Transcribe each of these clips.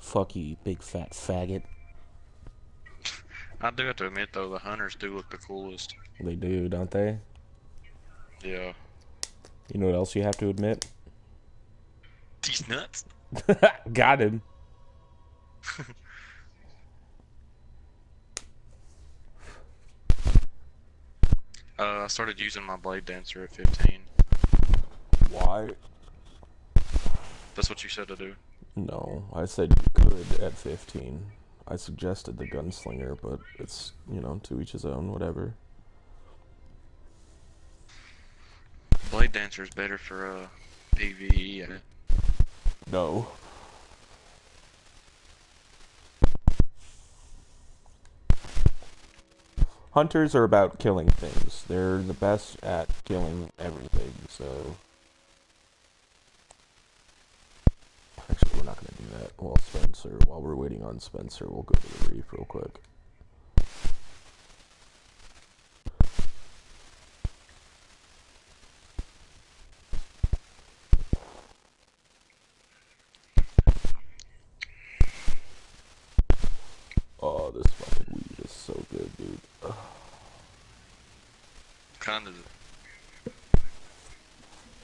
Fuck you, big fat faggot. I do have to admit though, the hunters do look the coolest. They do, don't they? Yeah. You know what else you have to admit? These nuts. Got him. I started using my Blade Dancer at 15. Why? That's what you said to do. No, I said you could at 15. I suggested the gunslinger, but it's, to each his own, whatever. Blade Dancer is better for PvE. No. Hunters are about killing things. They're the best at killing everything, so... Actually, we're not going to do that. While we're waiting on Spencer, we'll go to the reef real quick. Oh, this fucking weed is so good, dude. Ugh. Kind of.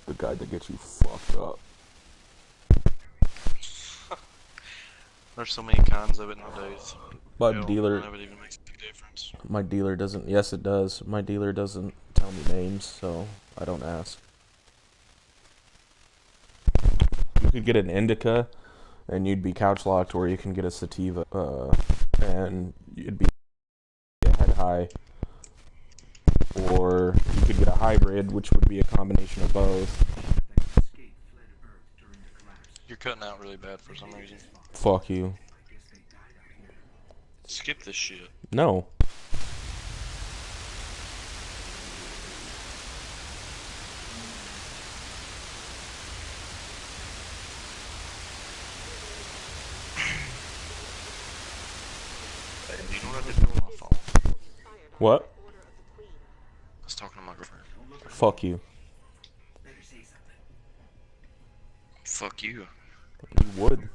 The guy that gets you fucked up. There's so many kinds of it nowadays. My Hell, dealer... none of it even makes a difference. My dealer doesn't... Yes, it does. My dealer doesn't tell me names, so I don't ask. You could get an indica, and you'd be couch locked, or you can get a sativa, and you'd be a head high. Or you could get a hybrid, which would be a combination of both. You're cutting out really bad for some reason. Fuck you. Skip this shit. No. Hey, do you know what I did on my phone? What? I was talking to my girlfriend. Fuck you. Fuck you. You would.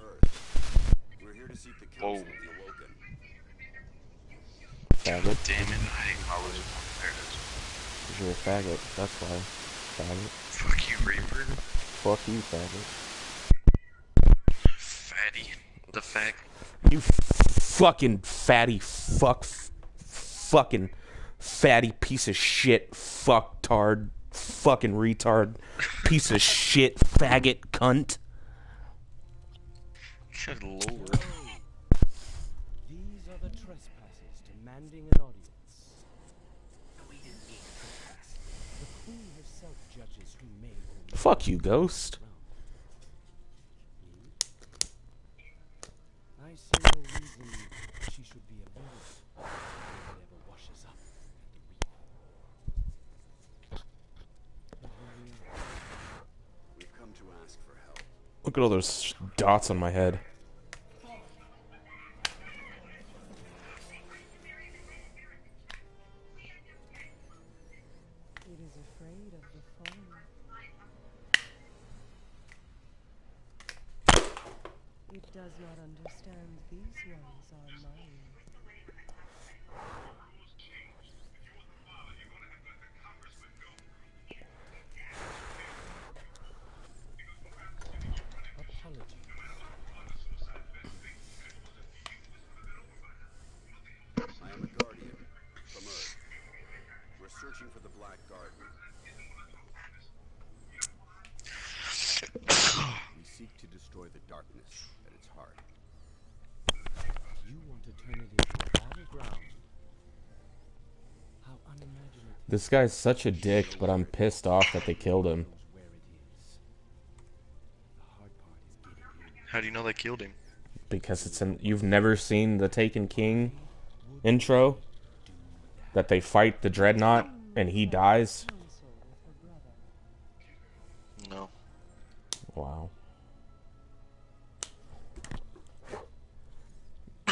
Whoa. Faggot. Damn it, I hate my losing. There it is. Because you're a faggot. That's why. Faggot. Fuck you, Reaper. Fuck you, faggot. Fatty. The fag. You fucking fatty fucking fatty piece of shit fucktard fucking retard piece of shit faggot cunt. Good lord. These are the trespassers demanding an audience. We didn't mean to trespass. The queen herself judges who may or may Fuck you, Ghost. I see no reason she should be a virgin if it ever washes up at the reef. We've come to ask for help. Look at all those dots on my head. It is afraid of the fallen. It does not understand these ones are mine. Apologies. I am a guardian from Earth. We're searching for the Black Garden. We seek to destroy the darkness at its heart. You want to turn it into a battleground. How unimaginative. This guy's such a dick, but I'm pissed off that they killed him. Where it is. The hard part is getting you. How do you know they killed him? Because you've never seen the Taken King intro? That they fight the Dreadnought and he dies? Counsel with her brother. No. Wow.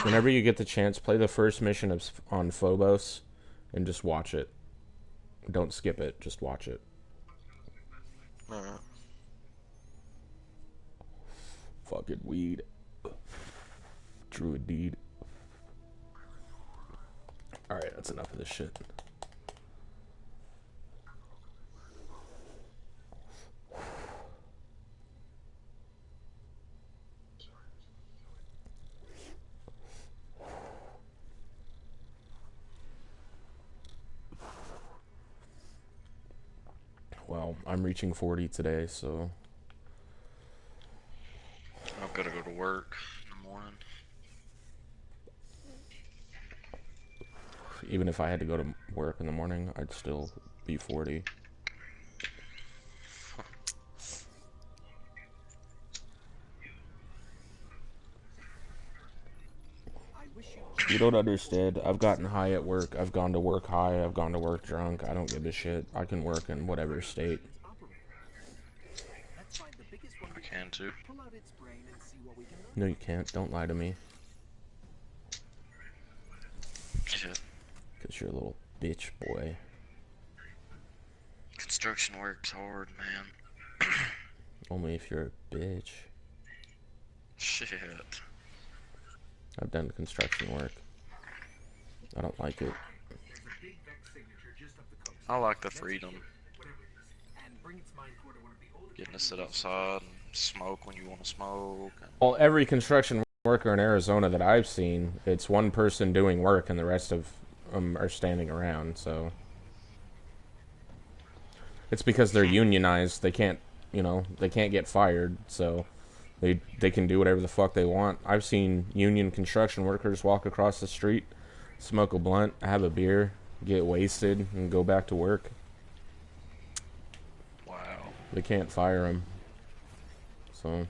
Whenever you get the chance, play the first mission on Phobos and just watch it. Don't skip it, just watch it. Alright. Fucking weed. True indeed. Alright, that's enough of this shit. Well, I'm reaching 40 today, so I've got to go to work in the morning. even if I had to go to work in the morning, I'd still be 40. You don't understand. I've gotten high at work. I've gone to work high. I've gone to work drunk. I don't give a shit. I can work in whatever state. I can too. No, you can't. Don't lie to me. Yeah. Because you're a little bitch boy. Construction work's hard, man. Only if you're a bitch. Shit. I've done construction work. I don't like it. I like the freedom. Getting to sit outside and smoke when you want to smoke. Well, every construction worker in Arizona that I've seen, it's one person doing work and the rest of them are standing around, so... It's because they're unionized. They can't, you know, they can't get fired, so... They can do whatever the fuck they want. I've seen union construction workers walk across the street, smoke a blunt, have a beer, get wasted, and go back to work. Wow. They can't fire them. So,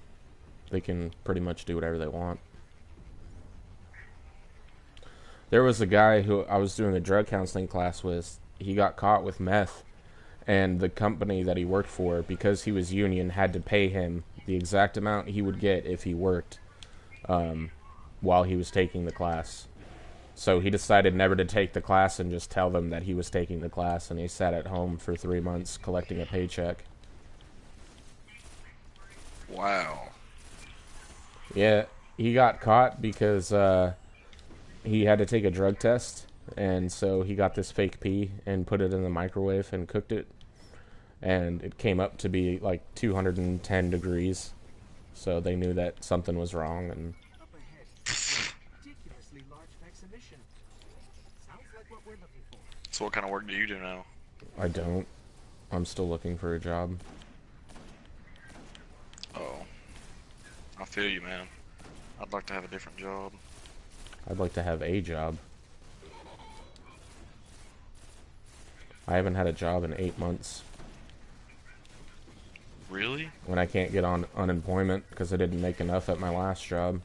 they can pretty much do whatever they want. There was a guy who I was doing a drug counseling class with. He got caught with meth. And the company that he worked for, because he was union, had to pay him the exact amount he would get if he worked while he was taking the class. So he decided never to take the class and just tell them that he was taking the class, and he sat at home for 3 months collecting a paycheck. Wow. Yeah, he got caught because he had to take a drug test, and so he got this fake pee and put it in the microwave and cooked it. And it came up to be like 210 degrees, so they knew that something was wrong. And So what kind of work do you do now? I don't. I'm still looking for a job. Oh. I feel you, man. I'd like to have a different job. I'd like to have a job. I haven't had a job in 8 months. Really? When I can't get on unemployment because I didn't make enough at my last job.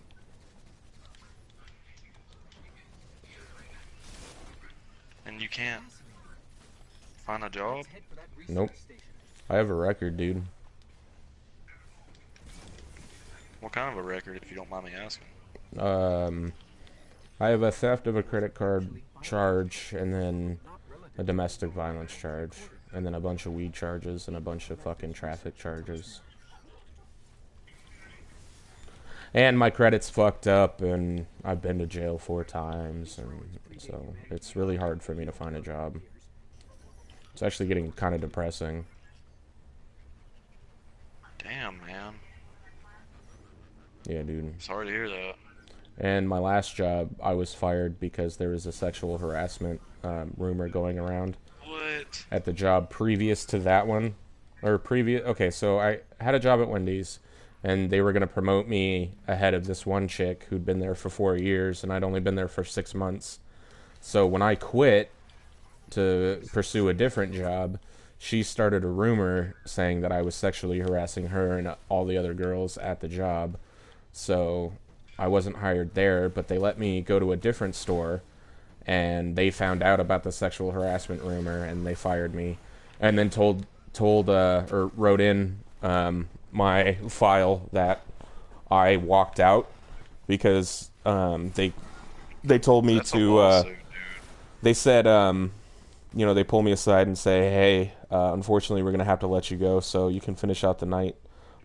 And you can't find a job? Nope. I have a record, dude. What kind of a record, if you don't mind me asking? I have a theft of a credit card charge, and then a domestic violence charge, and then a bunch of weed charges, and a bunch of fucking traffic charges. And my credit's fucked up, and I've been to jail 4 times, and so it's really hard for me to find a job. It's actually getting kind of depressing. Damn, man. Yeah, dude. Sorry to hear that. And my last job, I was fired because there was a sexual harassment rumor going around. What? At the job previous to that one. Okay, so I had a job at Wendy's, and they were going to promote me ahead of this one chick who'd been there for 4 years, and I'd only been there for 6 months. So when I quit to pursue a different job, she started a rumor saying that I was sexually harassing her and all the other girls at the job. So I wasn't hired there, but they let me go to a different store, and they found out about the sexual harassment rumor, and they fired me, and then wrote in my file that I walked out because they told me That's a to. lawsuit, dude. They said, they pull me aside and say, "Hey, unfortunately, we're gonna have to let you go, so you can finish out the night,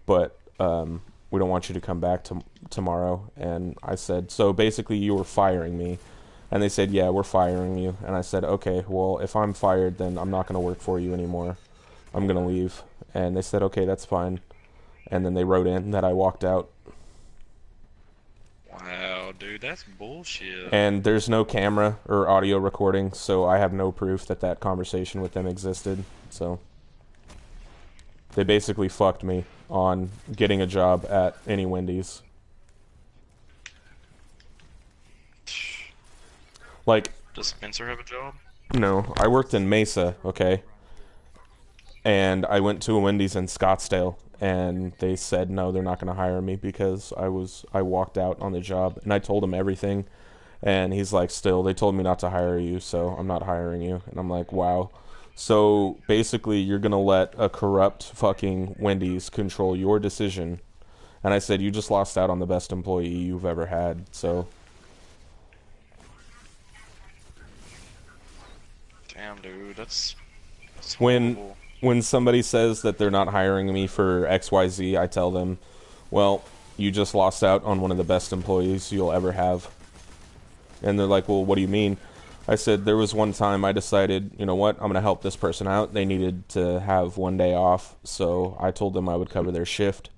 but we don't want you to come back tomorrow. And I said, so basically you were firing me. And they said, yeah, we're firing you. And I said, okay, well, if I'm fired, then I'm not going to work for you anymore. I'm going to leave. And they said, okay, that's fine. And then they wrote in that I walked out. Wow, dude, that's bullshit. And there's no camera or audio recording, so I have no proof that that conversation with them existed. So they basically fucked me on getting a job at any Wendy's. Like, Does Spencer have a job? no, I worked in Mesa, okay? And I went to a Wendy's in Scottsdale, and they said no, they're not going to hire me because I walked out on the job, and I told him everything, and he's like, still, they told me not to hire you, so I'm not hiring you. And I'm like, wow. So basically, you're going to let a corrupt fucking Wendy's control your decision. And I said, you just lost out on the best employee you've ever had, so... Damn, dude, that's When somebody says that they're not hiring me for XYZ, I tell them, well, you just lost out on one of the best employees you'll ever have. And they're like, well, what do you mean? I said, there was one time I decided, you know what, I'm going to help this person out. They needed to have one day off, so I told them I would cover their shift.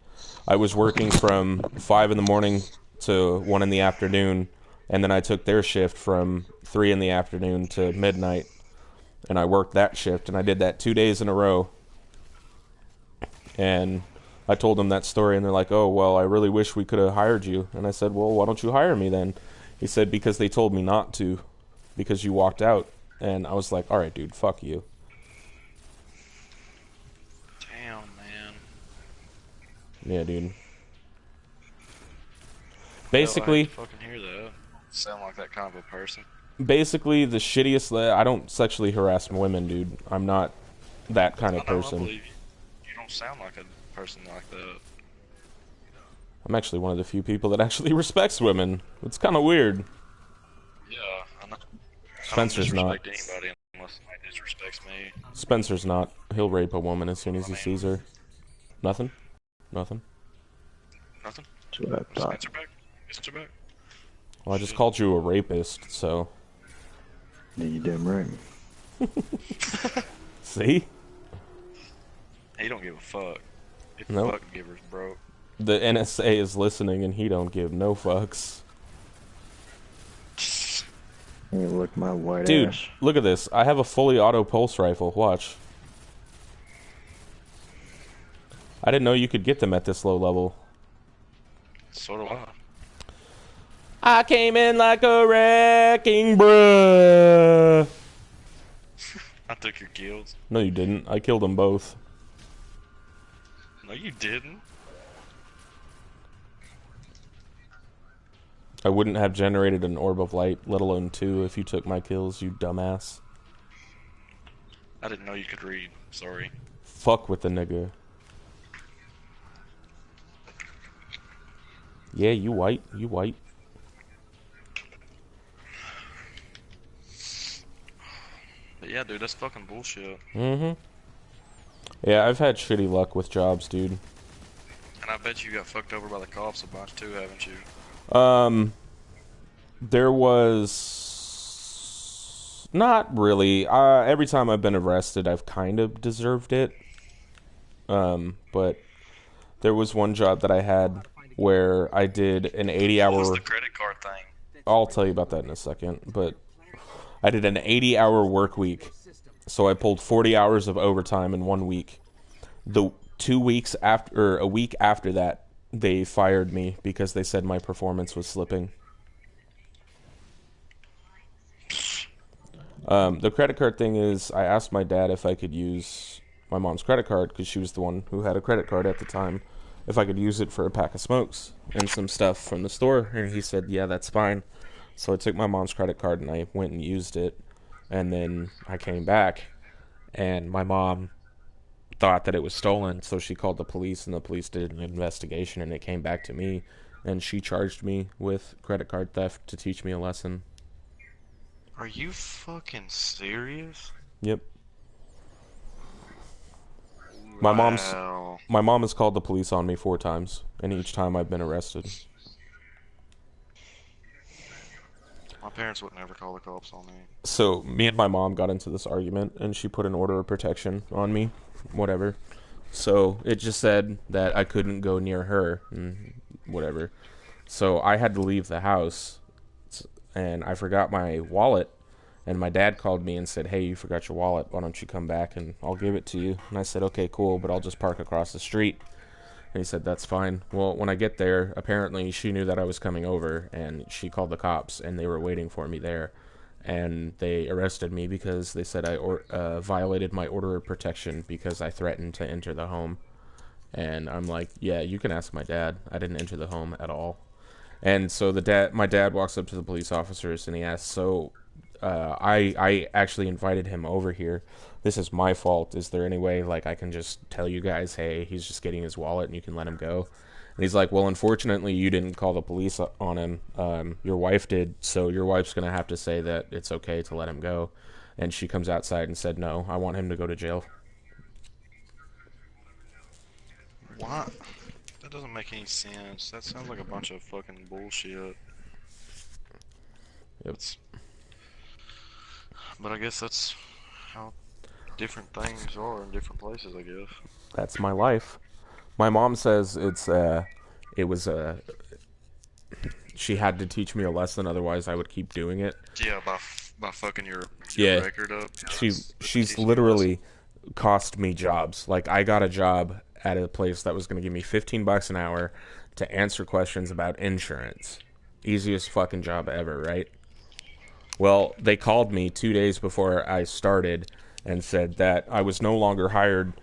I was working from 5 in the morning to 1 in the afternoon, and then I took their shift from 3 in the afternoon to midnight. And I worked that shift, and I did that 2 days in a row. And I told them that story, and they're like, oh, well, I really wish we could have hired you. And I said, well, why don't you hire me then? He said, because they told me not to, because you walked out. And I was like, all right, dude, fuck you. Damn, man. Yeah, dude. Well, Basically... I fucking hear that. Sound like that kind of a person. Basically, the shittiest... I don't sexually harass women, dude. I'm not that kind of I know, I person. believe you. You don't sound like a person like that. I'm actually one of the few people that actually respects women. It's kind of weird. Yeah, I know. Spencer's I not. don't disrespect anybody unless somebody disrespects me. Spencer's not. He'll rape a woman as soon as he sees her. Nothing? Nothing? Nothing? That's what I thought. Spencer back? Mr. back? Well, I just called you a rapist, so... Yeah, you damn right. See? He don't give a fuck. If Nope. fuck givers broke. The NSA is listening and he don't give no fucks. Hey, look, my white Dude, ass. look at this. I have a fully auto pulse rifle. Watch. I didn't know you could get them at this low level. So do I. I came in like a wrecking bruh. I took your kills. No, you didn't. I killed them both. No, you didn't. I wouldn't have generated an orb of light, let alone 2, if you took my kills, you dumbass. I didn't know you could read. Sorry. Fuck with the nigga. Yeah, you white. You white. But yeah, dude, that's fucking bullshit. Mm-hmm. Yeah, I've had shitty luck with jobs, dude. And I bet you got fucked over by the cops a bunch too, haven't you? There was... Not really. Every time I've been arrested, I've kind of deserved it. But there was one job that I had where I did an 80-hour... What was the credit card thing? I'll tell you about that in a second, but I did an 80-hour work week. So I pulled 40 hours of overtime in 1 week. The 2 weeks after, or a week after that, they fired me because they said my performance was slipping. The credit card thing is, I asked my dad if I could use my mom's credit card, because she was the one who had a credit card at the time, if I could use it for a pack of smokes and some stuff from the store, and he said, yeah, that's fine. So I took my mom's credit card and I went and used it, and then I came back, and my mom thought that it was stolen, so she called the police, and the police did an investigation, and it came back to me, and she charged me with credit card theft to teach me a lesson. Are you fucking serious? Yep. My mom's Wow. my mom has called the police on me 4 times, and each time I've been arrested. My parents would never call the cops on me. So me and my mom got into this argument, and she put an order of protection on me, whatever. So it just said that I couldn't go near her, and whatever. So I had to leave the house, and I forgot my wallet. And my dad called me and said, "Hey, you forgot your wallet. Why don't you come back and I'll give it to you?" And I said, "Okay, cool, but I'll just park across the street." And he said, "That's fine." Well, when I get there, apparently she knew that I was coming over, and she called the cops, and they were waiting for me there. And they arrested me because they said I violated my order of protection because I threatened to enter the home. And I'm like, "Yeah, you can ask my dad. I didn't enter the home at all." And so my dad walks up to the police officers, and he asks, "So I actually invited him over here. This is my fault. Is there any way like I can just tell you guys, hey, he's just getting his wallet and you can let him go?" And he's like, "Well, unfortunately, you didn't call the police on him. Your wife did, so your wife's going to have to say that it's okay to let him go." And she comes outside and said, "No, I want him to go to jail." What? That doesn't make any sense. That sounds like a bunch of fucking bullshit. Yep. But I guess that's how different things are in different places, I guess. That's my life. My mom says she had to teach me a lesson, otherwise I would keep doing it. Yeah, by fucking your Yeah. record up. She's Teach me a literally cost me jobs. Like, I got a job at a place that was going to give me $15 an hour to answer questions about insurance. Easiest fucking job ever, right? Well, they called me 2 days before I started and said that I was no longer hired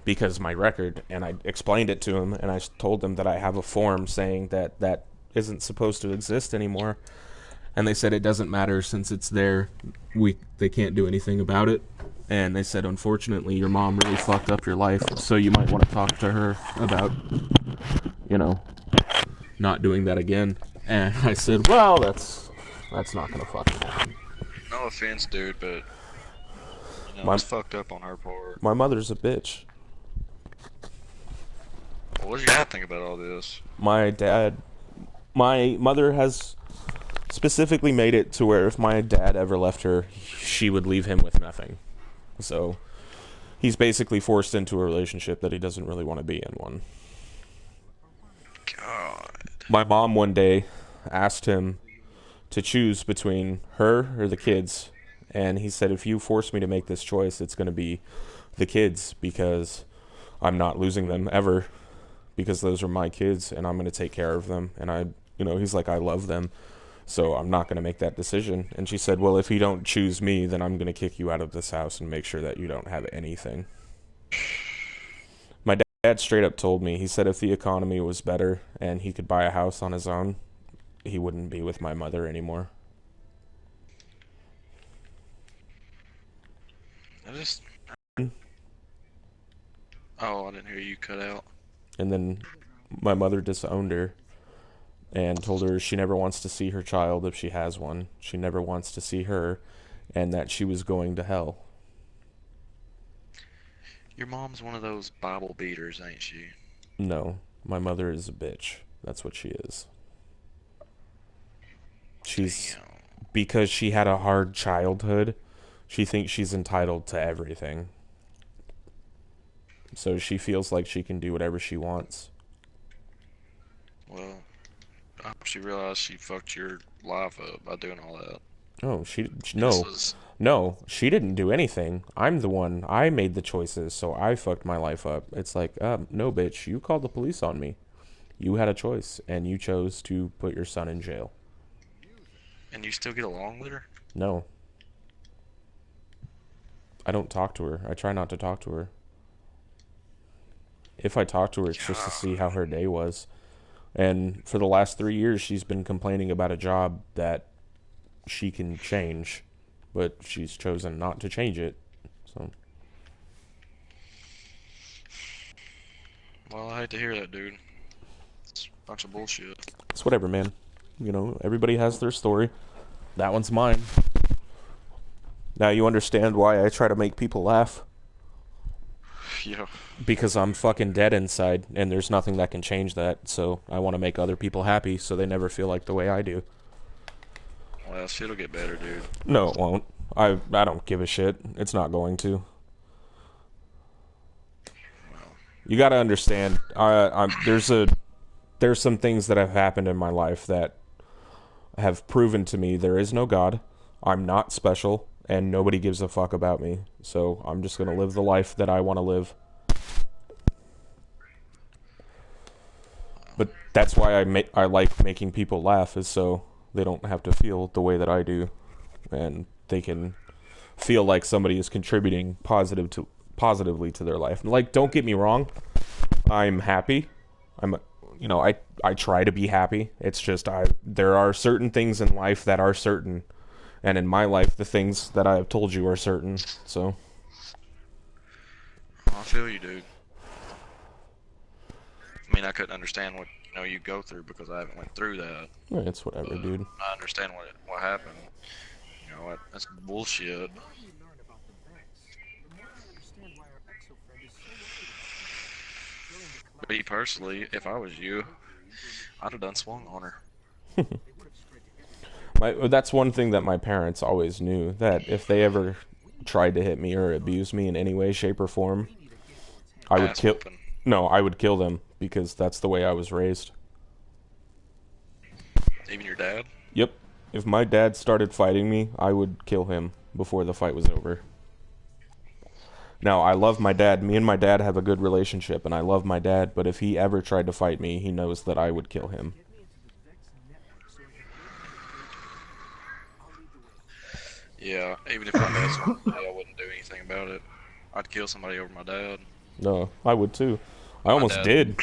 because of my record, and I explained it to them, and I told them that I have a form saying that that isn't supposed to exist anymore. And they said it doesn't matter since it's there. They can't do anything about it. And they said, unfortunately, your mom really fucked up your life, so you might want to talk to her about, not doing that again. And I said, well, that's not gonna fucking happen. No offense, dude, but it's fucked up on her part. My mother's a bitch. Well, what does your dad think about all this? My mother has specifically made it to where if my dad ever left her, she would leave him with nothing. So he's basically forced into a relationship that he doesn't really want to be in one. God. My mom one day asked him to choose between her or the kids, and he said, if you force me to make this choice, it's going to be the kids, because I'm not losing them ever, because those are my kids and I'm going to take care of them. And he's like, I love them, so I'm not going to make that decision. And she said, well, if you don't choose me, then I'm going to kick you out of this house and make sure that you don't have anything. My dad straight up told me, he said if the economy was better and he could buy a house on his own, he wouldn't be with my mother anymore. Oh, I didn't hear you cut out. And then my mother disowned her and told her she never wants to see her child if she has one. She never wants to see her, and that she was going to hell. Your mom's one of those Bible beaters, ain't she? No, my mother is a bitch. That's what she is. She's... Damn. Because she had a hard childhood, she thinks she's entitled to everything. So she feels like she can do whatever she wants. Well, I hope she realized she fucked your life up by doing all that. Oh, This No, she didn't do anything. I'm the one. I made the choices, so I fucked my life up. It's like, no, bitch, you called the police on me. You had a choice, and you chose to put your son in jail. And you still get along with her? No. I don't talk to her. I try not to talk to her. If I talk to her, it's just to see how her day was. And for the last 3 years, she's been complaining about a job that she can change, but she's chosen not to change it. So. Well, I hate to hear that, dude. It's a bunch of bullshit. It's whatever, man. Everybody has their story. That one's mine. Now you understand why I try to make people laugh. Yeah. because I'm fucking dead inside, and there's nothing that can change that. So I want to make other people happy, so they never feel like the way I do. Well, shit'll get better, dude. No, it won't. I don't give a shit. It's not going to. You got to understand. There's some things that have happened in my life that have proven to me there is no God. I'm not special, and nobody gives a fuck about me. So I'm just gonna live the life that I want to live. But that's why I like making people laugh, is so they don't have to feel the way that I do, and they can feel like somebody is contributing positively to their life. Like, don't get me wrong, I'm happy. I try to be happy. It's just there are certain things in life that are certain, and in my life, the things that I have told you are certain. So I feel you, dude. I mean, I couldn't understand what you go through because I haven't went through that. it's whatever, dude. I understand what happened. That's bullshit. Me personally, if I was you, I'd have done swung on her. That's one thing that my parents always knew, that if they ever tried to hit me or abuse me in any way, shape, or form, I would kill. No, I would kill them, because that's the way I was raised. Even your dad? Yep. If my dad started fighting me, I would kill him before the fight was over. Now, I love my dad. Me and my dad have a good relationship, and I love my dad, but if he ever tried to fight me, he knows that I would kill him. Yeah, even if my dad's on the day, I wouldn't do anything about it. I'd kill somebody over my dad. No, I would too. I almost did.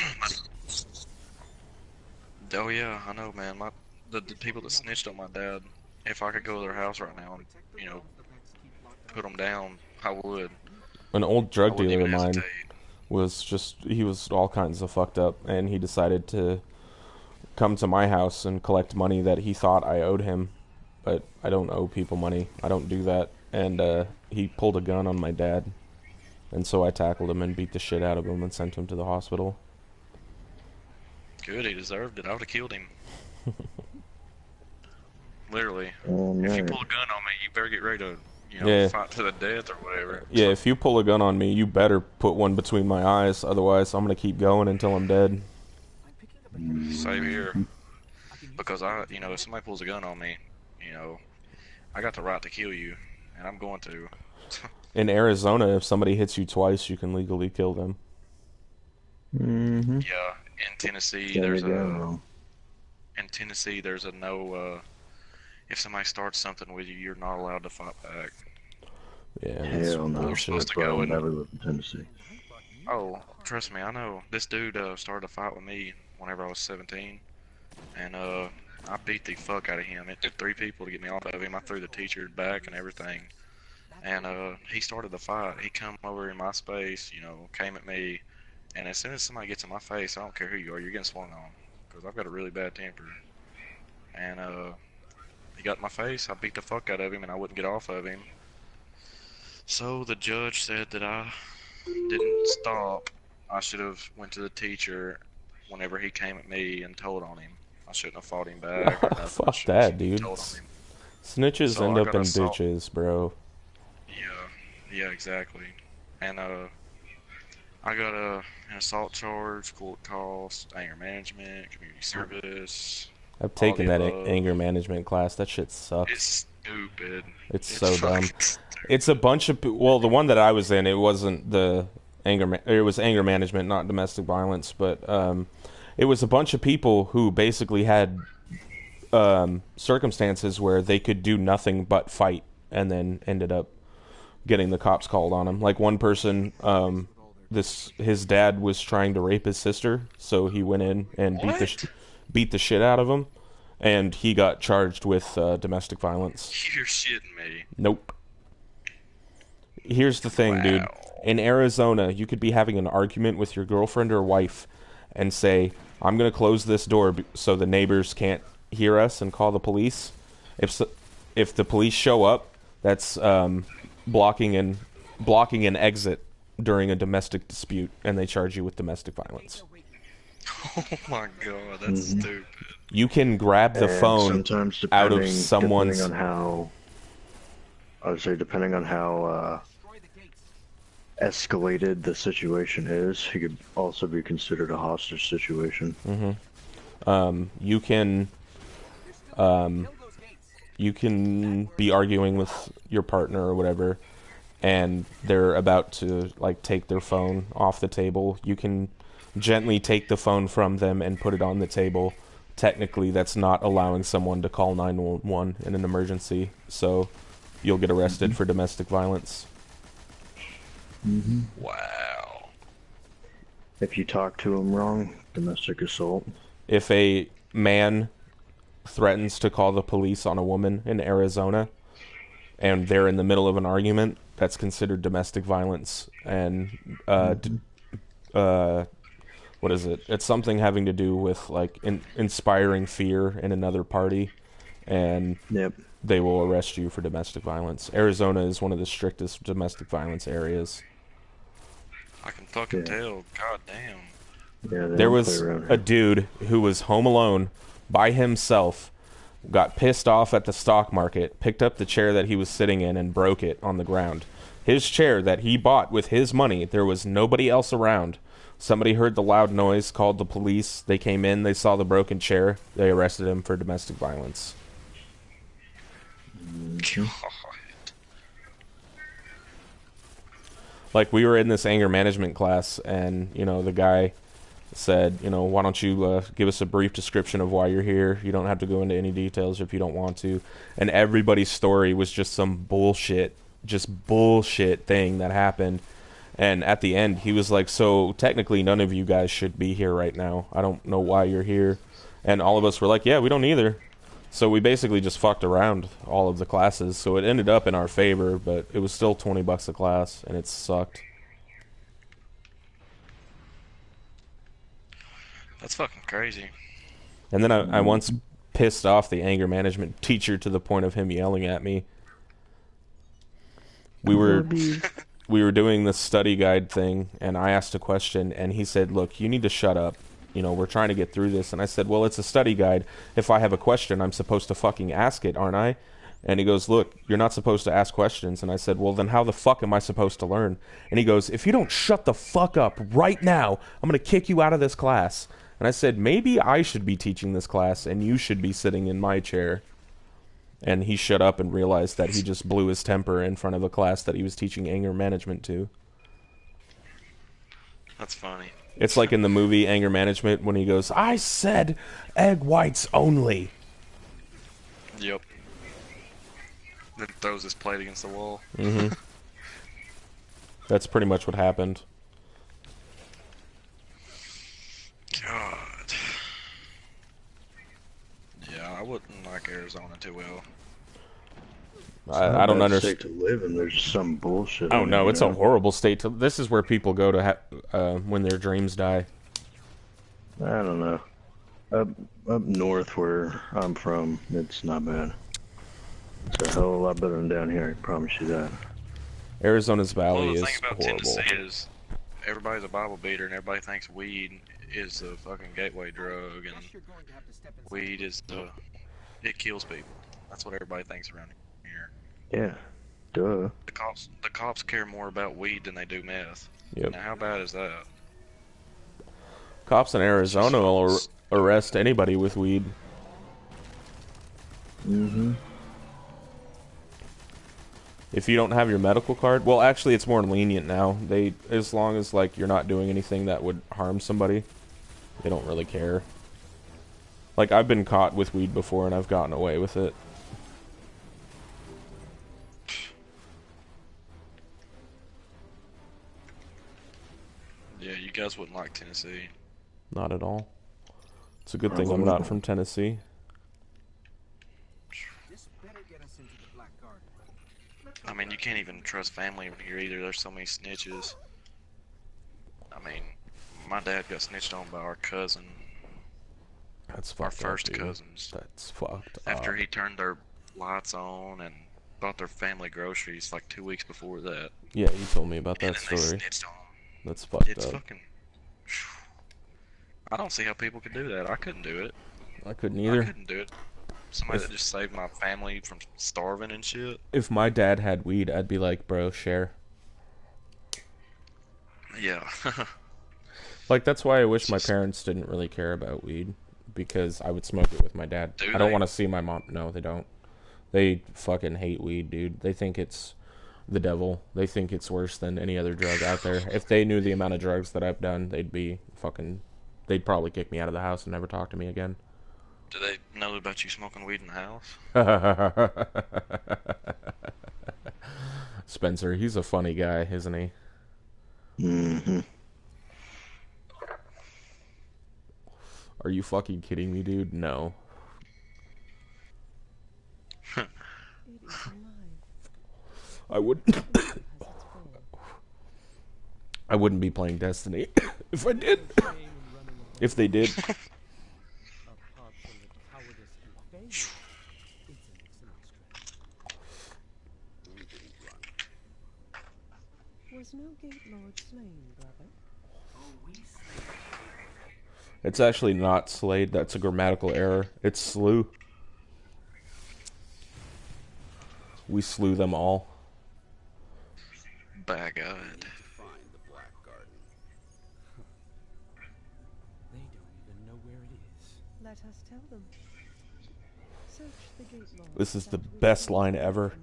Oh yeah, I know, man. The people that snitched on my dad, if I could go to their house right now and, put them down, I would. An old drug dealer of mine hesitate. he was all kinds of fucked up, and he decided to come to my house and collect money that he thought I owed him. But I don't owe people money. I don't do that. And he pulled a gun on my dad. And so I tackled him and beat the shit out of him and sent him to the hospital. Good, he deserved it. I would have killed him. Literally. If you pull a gun on me, you better get ready to, fight to the death or whatever. Yeah, if you pull a gun on me, you better put one between my eyes. Otherwise, I'm going to keep going until I'm dead. Same here. Because if somebody pulls a gun on me, I got the right to kill you, and I'm going to. In Arizona, if somebody hits you twice, you can legally kill them. Mm-hmm. Yeah, in Tennessee, there's a no. If somebody starts something with you, you're not allowed to fight back. Yeah, Hell no. We're supposed to go and never lived in Tennessee. Oh, trust me, I know. This dude started a fight with me whenever I was 17, and I beat the fuck out of him. It took 3 people to get me off of him. I threw the teacher back and everything. And he started the fight. He come over in my space, came at me, and as soon as somebody gets in my face, I don't care who you are, you're getting swung on, because I've got a really bad temper. And he got in my face. I beat the fuck out of him, and I wouldn't get off of him. So the judge said that I didn't stop. I should have went to the teacher whenever he came at me and told on him. I shouldn't have fought him back. Or nothing. Fuck that, dude. Told on him. Snitches So end I up got in assault. ditches, bro. Yeah, exactly. And I got an assault charge, court cost, anger management, community service. I've taken all that the above. anger management class. That shit sucks. It's stupid. It's so dumb. fucking stupid. It's a bunch of the one that I was in, it wasn't the it was anger management, not domestic violence, but it was a bunch of people who basically had circumstances where they could do nothing but fight, and then ended up getting the cops called on him. Like one person, his dad was trying to rape his sister, so he went in and beat the shit out of him, and he got charged with domestic violence. You're shitting me. Nope. Here's the thing, dude. In Arizona, you could be having an argument with your girlfriend or wife and say, I'm going to close this door so the neighbors can't hear us and call the police. If the police show up, that's blocking an exit during a domestic dispute, and they charge you with domestic violence. Oh my god, that's stupid. You can grab the And phone sometimes out of someone's... depending on how escalated the situation is, it could also be considered a hostage situation. You can be arguing with your partner or whatever, and they're about to like take their phone off the table. You can gently take the phone from them and put it on the table. Technically, that's not allowing someone to call 911 in an emergency, so you'll get arrested for domestic violence. Wow. If you talk to them wrong, domestic assault. If a man threatens to call the police on a woman in Arizona and they're in the middle of an argument, that's considered domestic violence. And what is it? It's something having to do with like inspiring fear in another party, and they will arrest you for domestic violence. Arizona is one of the strictest domestic violence areas. I can fucking tell. God damn. Yeah, there was a dude who was home alone by himself, got pissed off at the stock market, picked up the chair that he was sitting in and broke it on the ground. His chair that he bought with his money, there was nobody else around. Somebody heard the loud noise, called the police. They came in, they saw the broken chair. They arrested him for domestic violence. God. Like, we were in this anger management class, and, you know, the guy said, you know, why don't you give us a brief description of why you're here? You don't have to go into any details if you don't want to. And everybody's story was just some bullshit thing that happened. And at the end, he was like, so technically none of you guys should be here right now. I don't know why you're here. And all of us were like, yeah, we don't either. So we basically just fucked around all of the classes. So it ended up in our favor, but it was still $20 a class, and it sucked. That's fucking crazy. And then I once pissed off the anger management teacher to the point of him yelling at me. We were doing this study guide thing, and I asked a question, and he said, look, you need to shut up. You know, we're trying to get through this. And I said, well, it's a study guide. If I have a question, I'm supposed to fucking ask it, aren't I? And he goes, look, you're not supposed to ask questions. And I said, well, then how the fuck am I supposed to learn? And he goes, if you don't shut the fuck up right now, I'm going to kick you out of this class. And I said, maybe I should be teaching this class, and you should be sitting in my chair. And he shut up and realized that he just blew his temper in front of a class that he was teaching anger management to. That's funny. It's like in the movie Anger Management when he goes, I said egg whites only. Yep. Then throws his plate against the wall. Mm-hmm. That's pretty much what happened. God. Yeah, I wouldn't like Arizona too well. I don't understand. State to live in. There's some bullshit. Oh no, it's a horrible state to. This is where people go to when their dreams die. I don't know. Up north where I'm from, it's not bad. It's a hell of a lot better than down here. I promise you that. Arizona's valley the is thing about horrible. Tennessee is everybody's a Bible beater, and everybody thinks weed is the fucking gateway drug, and weed is it kills people. That's what everybody thinks around here. Yeah, duh. The cops care more about weed than they do meth. Yep. Now, how bad is that? Cops in Arizona will arrest anybody with weed. Mm-hmm. If you don't have your medical card, well, actually, it's more lenient now. As long as like you're not doing anything that would harm somebody, they don't really care. Like, I've been caught with weed before, and I've gotten away with it. Yeah, you guys wouldn't like Tennessee. Not at all. It's a good thing I'm not from Tennessee. I mean, you can't even trust family over here either. There's so many snitches. I mean, my dad got snitched on by our cousin. That's our fucked first up, dude. cousins. That's fucked After up. he turned their lights on and bought their family groceries like 2 weeks before that. Yeah, you told me about And that then they story. snitched on 'em. That's fucked It's up. fucking. I don't see how people could do that. I couldn't do it. I couldn't I either. couldn't do it. Somebody that just saved my family from starving and shit. If my dad had weed, I'd be like, bro, share. Yeah. Like, that's why I wish my parents didn't really care about weed, because I would smoke it with my dad. Do I don't they? want to see my mom. No, they don't. They fucking hate weed, dude. They think it's the devil. They think it's worse than any other drug out there. If they knew the amount of drugs that I've done, they'd probably kick me out of the house and never talk to me again. Do they know about you smoking weed in the house? Spencer, he's a funny guy, isn't he? Mm-hmm. Are you fucking kidding me, dude? No. It is alive. I wouldn't. Has its fall. I wouldn't be playing Destiny if I did. Playing and running away. If they did. Apart from the cowardice and failure, it's an excellent strategy. We didn't run. Was no Gate Lord slain, brother? It's actually not slayed. That's a grammatical error. It's slew. We slew them all. By God. Find the Black Garden. They don't even know where it is. Let us tell them. Search the Gate Lord. This is the that will best lead line you ever. to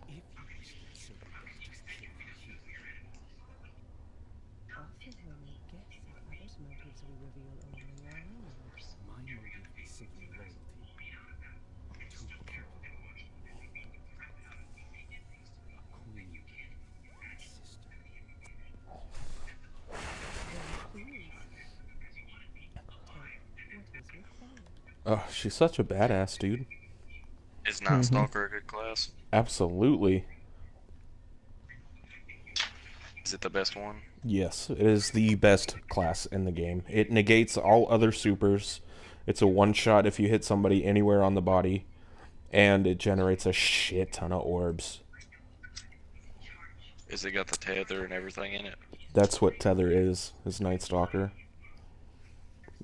If you wish that servant does just kill you here. Often when we guess at others' motives, we reveal only our own. My motive is simply loyalty. To a people. A queen. A sister. Then please. What is your plan? Oh, she's such a badass, dude. Is Night Stalker a good class? Absolutely. Is it the best one? Yes, it is the best class in the game. It negates all other supers. It's a one-shot if you hit somebody anywhere on the body. And it generates a shit ton of orbs. Is it got the tether and everything in it? That's what Tether is Night Stalker.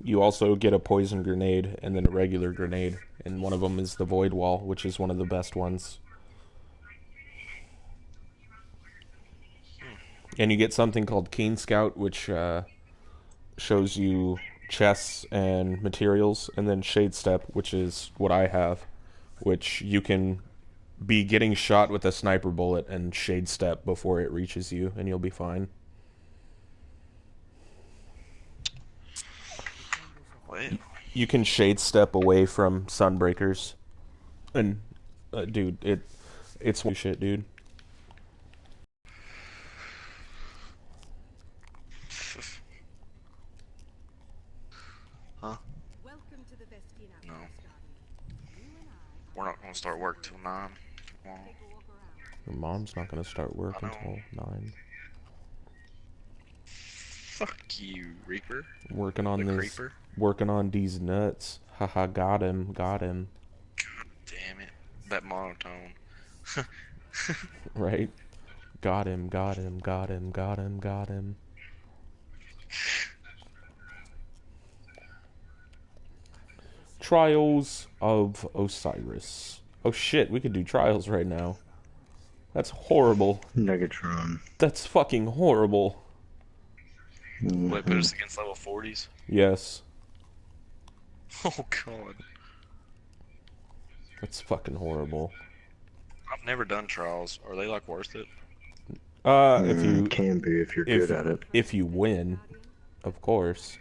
You also get a poison grenade and then a regular grenade. And one of them is the Void Wall, which is one of the best ones. And you get something called Keen Scout, which shows you chests and materials. And then Shade Step, which is what I have, which you can be getting shot with a sniper bullet and Shade Step before it reaches you, and you'll be fine. Wait. You can Shade Step away from Sunbreakers. And, dude, it's shit, dude. Huh? Welcome to the Vestian No. Outpost, Guardian. You and I We're not gonna start work till 9 tomorrow. take a walk around. Your mom's not gonna start work I know. until 9. Fuck you, Reaper. Working on The this. creeper. Working on these nuts. Haha, got him, got him. God damn it. That monotone. Right? Got him, got him, got him, got him, got him. Trials of Osiris. Oh shit, we could do trials right now. That's horrible. Negatron. That's fucking horrible. Wait, put us against level 40s? Yes. Oh god. That's fucking horrible. I've never done trials. Are they like worth it? If you Can be if you're good at it. if you win, of course.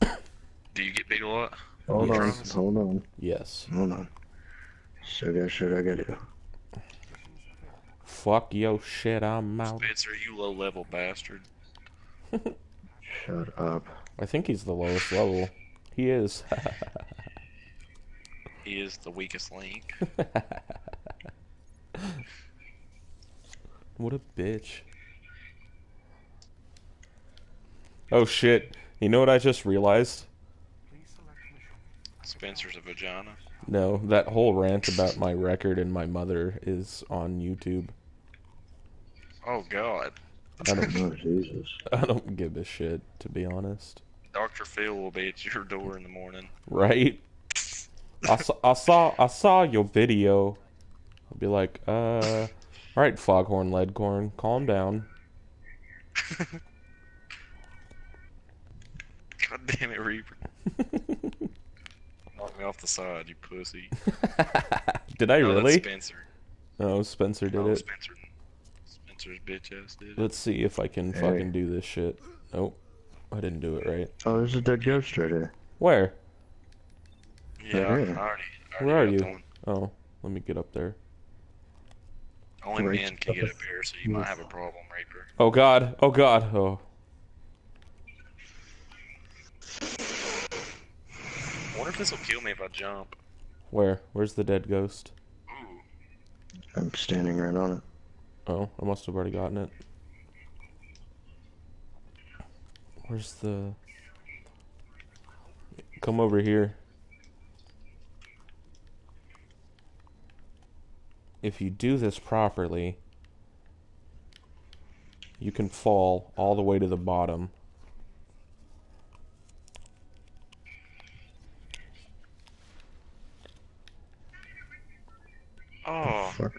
Do you get beat a lot? Hold on, Trials? hold on, Yes. hold on. So got shit I gotta do. Fuck yo shit, I'm out. Spencer, you low level bastard. Shut up. I think he's the lowest level. He is. He is the weakest link. What a bitch. Oh shit. You know what I just realized? Spencer's a vagina. No, that whole rant about my record and my mother is on YouTube. Oh God. I don't, Oh, Jesus. I don't give a shit, to be honest. Dr. Phil will be at your door in the morning. Right? I saw your video. I'll be like, alright, Foghorn Leghorn, calm down. God damn it, Reaper. Knock me off the side, you pussy. Did I No, that's really? Spencer. Oh, Spencer did Oh, it. Spencer's bitch ass did it. Let's see if I can Hey. fucking do this shit. Nope. I didn't do it right. Oh, there's a dead ghost right here. Where? Yeah, Right here. I already Where are got you? the one. Oh, let me get up there. Only Right. men can get up here, so you might have a problem, Reaper. Oh god, oh god, oh. I wonder if this will kill me if I jump. Where? Where's the dead ghost? Ooh. I'm standing right on it. Oh, I must have already gotten it. Where's the... Come over here. If you do this properly, you can fall all the way to the bottom. Oh, Fuck.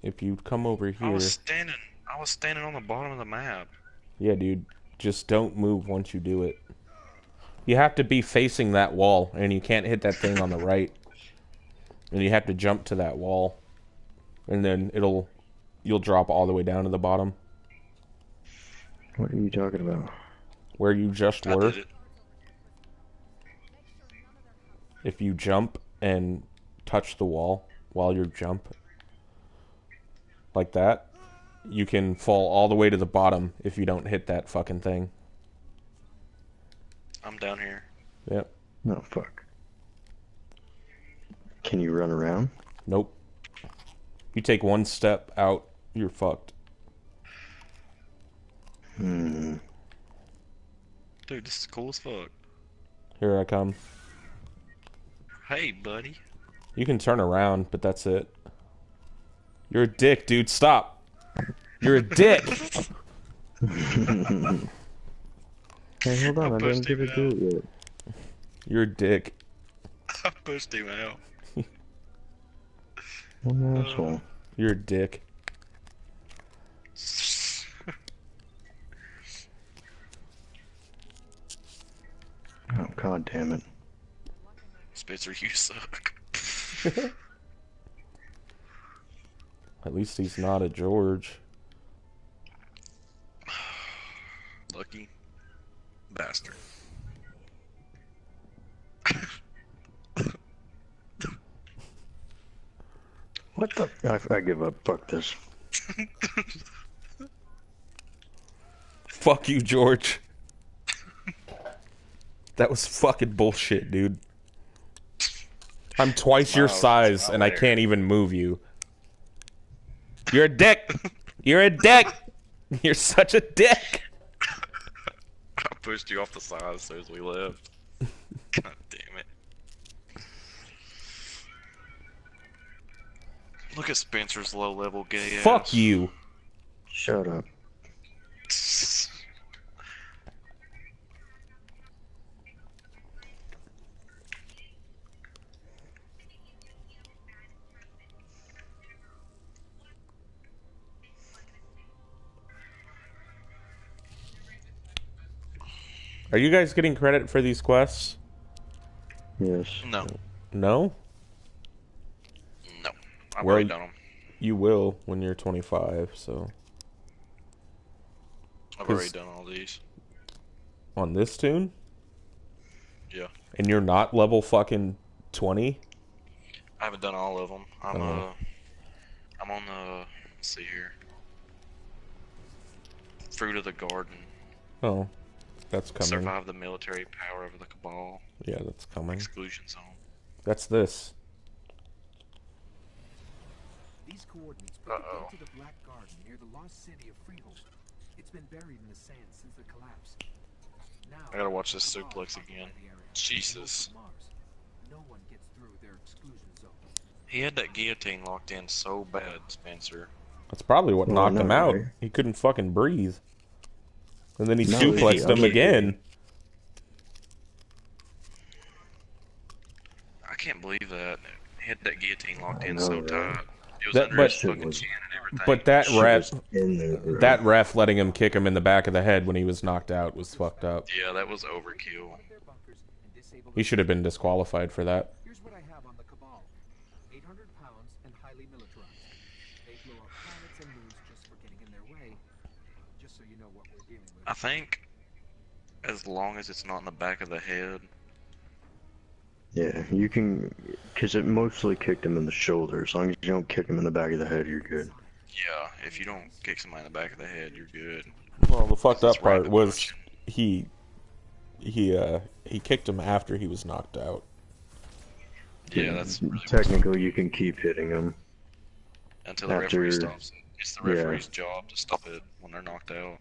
If you come over I here... was standing on the bottom of the map. Yeah, dude. Just don't move once you do it. You have to be facing that wall, and you can't hit that thing on the right. And you have to jump to that wall. And then you'll drop all the way down to the bottom. What are you talking about? Where you just I were. did it. If you jump and touch the wall while you jump, like that, you can fall all the way to the bottom if you don't hit that fucking thing. I'm down here. Yep. No, fuck. Can you run around? Nope. You take one step out, you're fucked. Hmm. Dude, this is cool as fuck. Here I come. Hey, buddy. You can turn around, but that's it. You're a dick, dude. Stop. You're a dick. Hey, hold on. I didn't pushed get to him do it yet. You're a dick. I pushed him out. What an asshole. You're a dick. Oh, god damn it. Spencer, you suck. At least he's not a George. Lucky bastard. What the? I give up. Fuck this. Fuck you, George. That was fucking bullshit, dude. I'm twice your Wow, size, wow, and I there. can't even move you. You're a dick. You're a dick. You're such a dick. I pushed you off the side as soon as we left. God damn it. Look at Spencer's low level gay ass. Fuck you. Shut up. Are you guys getting credit for these quests? Yes. No. No? No. I've Well, already done them. You will when you're 25, so... I've already 'cause- done all these. On this tune? Yeah. And you're not level fucking 20? I haven't done all of them. I'm Oh. I'm on the, let's see here. Fruit of the Garden. Oh. That's coming. Survive the military power of the Cabal. Yeah, that's coming. Exclusion zone. That's this. These coordinates put the Uh-oh. gate to the Black Garden near the lost city of Freehold. It's been buried in the sand since the collapse. Now, I gotta watch this the Cabal suplex occupy again. the area and Jesus. hope for Mars. no one gets through their exclusion zones. He had that guillotine locked in so bad, Spencer. That's probably what Well, knocked him no, out. right? He couldn't fucking breathe. And then he No, suplexed he- him again. I can't believe that. He had that guillotine locked in know, so right? tight. It was That- under but- his fucking chin and everything. But that Shit ref, was in there, bro. that ref letting him kick him in the back of the head when he was knocked out was fucked up. Yeah, that was overkill. Their bunkers and disable He should have been disqualified for that. Here's what I have on the Cabal. 800 pounds and highly militarized. They blow up planets and moons just for getting in their way. Just so you know what we're dealing with. I think as long as it's not in the back of the head. Yeah, you can, because it mostly kicked him in the shoulder. As long as you don't kick him in the back of the head, you're good. Yeah, if you don't kick somebody in the back of the head, you're good. Well, the fucked up It's right part in the was punch. he kicked him after he was knocked out. Yeah, that's really Technically, you can keep hitting him. until the after- referee stops it. It's the yeah. referee's job to stop it when they're knocked out.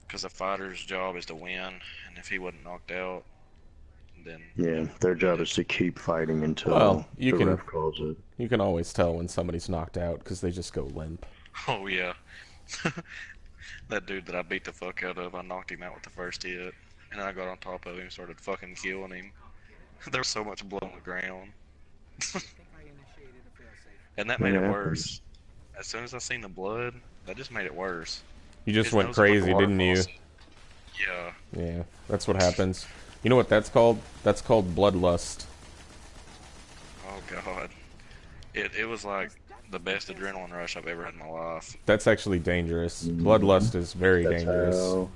Because the fighter's job is to win, and if he wasn't knocked out, then Yeah, their job is to keep fighting until Well, you the can- ref calls it. You can always tell when somebody's knocked out because they just go limp. oh yeah, that dude that I beat the fuck out of, I knocked him out with the first hit, and then I got on top of him and started fucking killing him. There was so much blood on the ground, I think I initiated a failsafe. and that made it Yeah. worse. As soon as I seen the blood, that just made it worse. You just His went nose looked like crazy, a water didn't you? faucet. Yeah. Yeah, that's what happens. You know what that's called? That's called bloodlust. Oh god. It was like the best adrenaline rush I've ever had in my life. That's actually dangerous. Bloodlust is very That's dangerous.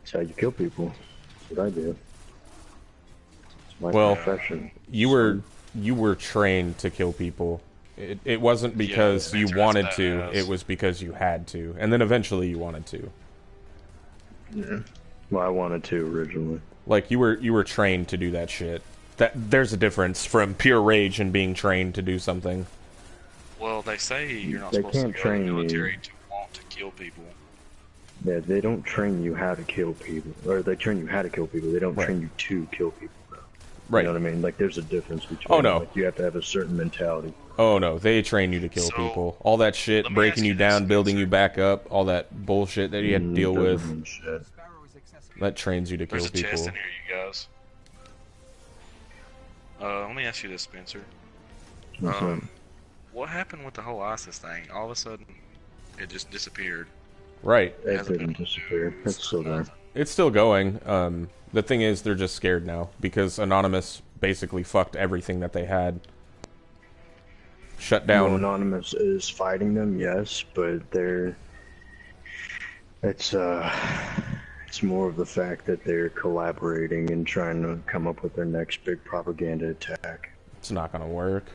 that's how you kill people. That's what I do. It's my Well- profession. You were trained to kill people. It wasn't because you Spencer, wanted that's to. badass. It was because you had to, and then eventually you wanted to. Yeah. Well, I wanted to originally. Like you were trained to do that shit. There's a difference from pure rage and being trained to do something. Well, they say you're not They supposed to can't go train in the you. military to want to kill people. Yeah, they don't train you how to kill people, or they train you how to kill people. They don't Right. train you to kill people. Though. Right. You know what I mean? Like, there's a difference between. Oh, no. Like, you have to have a certain mentality. Oh no, they train you to kill So, people. All that shit, let me breaking ask you you this, down, building Spencer. you back up, all that bullshit that you had to deal Doesn't with, mean shit. Sparrow is accessible. that trains you to kill There's a chest people. in here, you guys. Let me ask you this, Spencer. What's up? What happened with the whole ISIS thing? All of a sudden, it just disappeared. Right. It hasn't didn't been- disappear. It's still there. It's still going. The thing is, they're just scared now because Anonymous basically fucked everything that they had. Shut Well, down. Anonymous is fighting them, yes, but it's more of the fact that they're collaborating and trying to come up with their next big propaganda attack. It's not gonna work.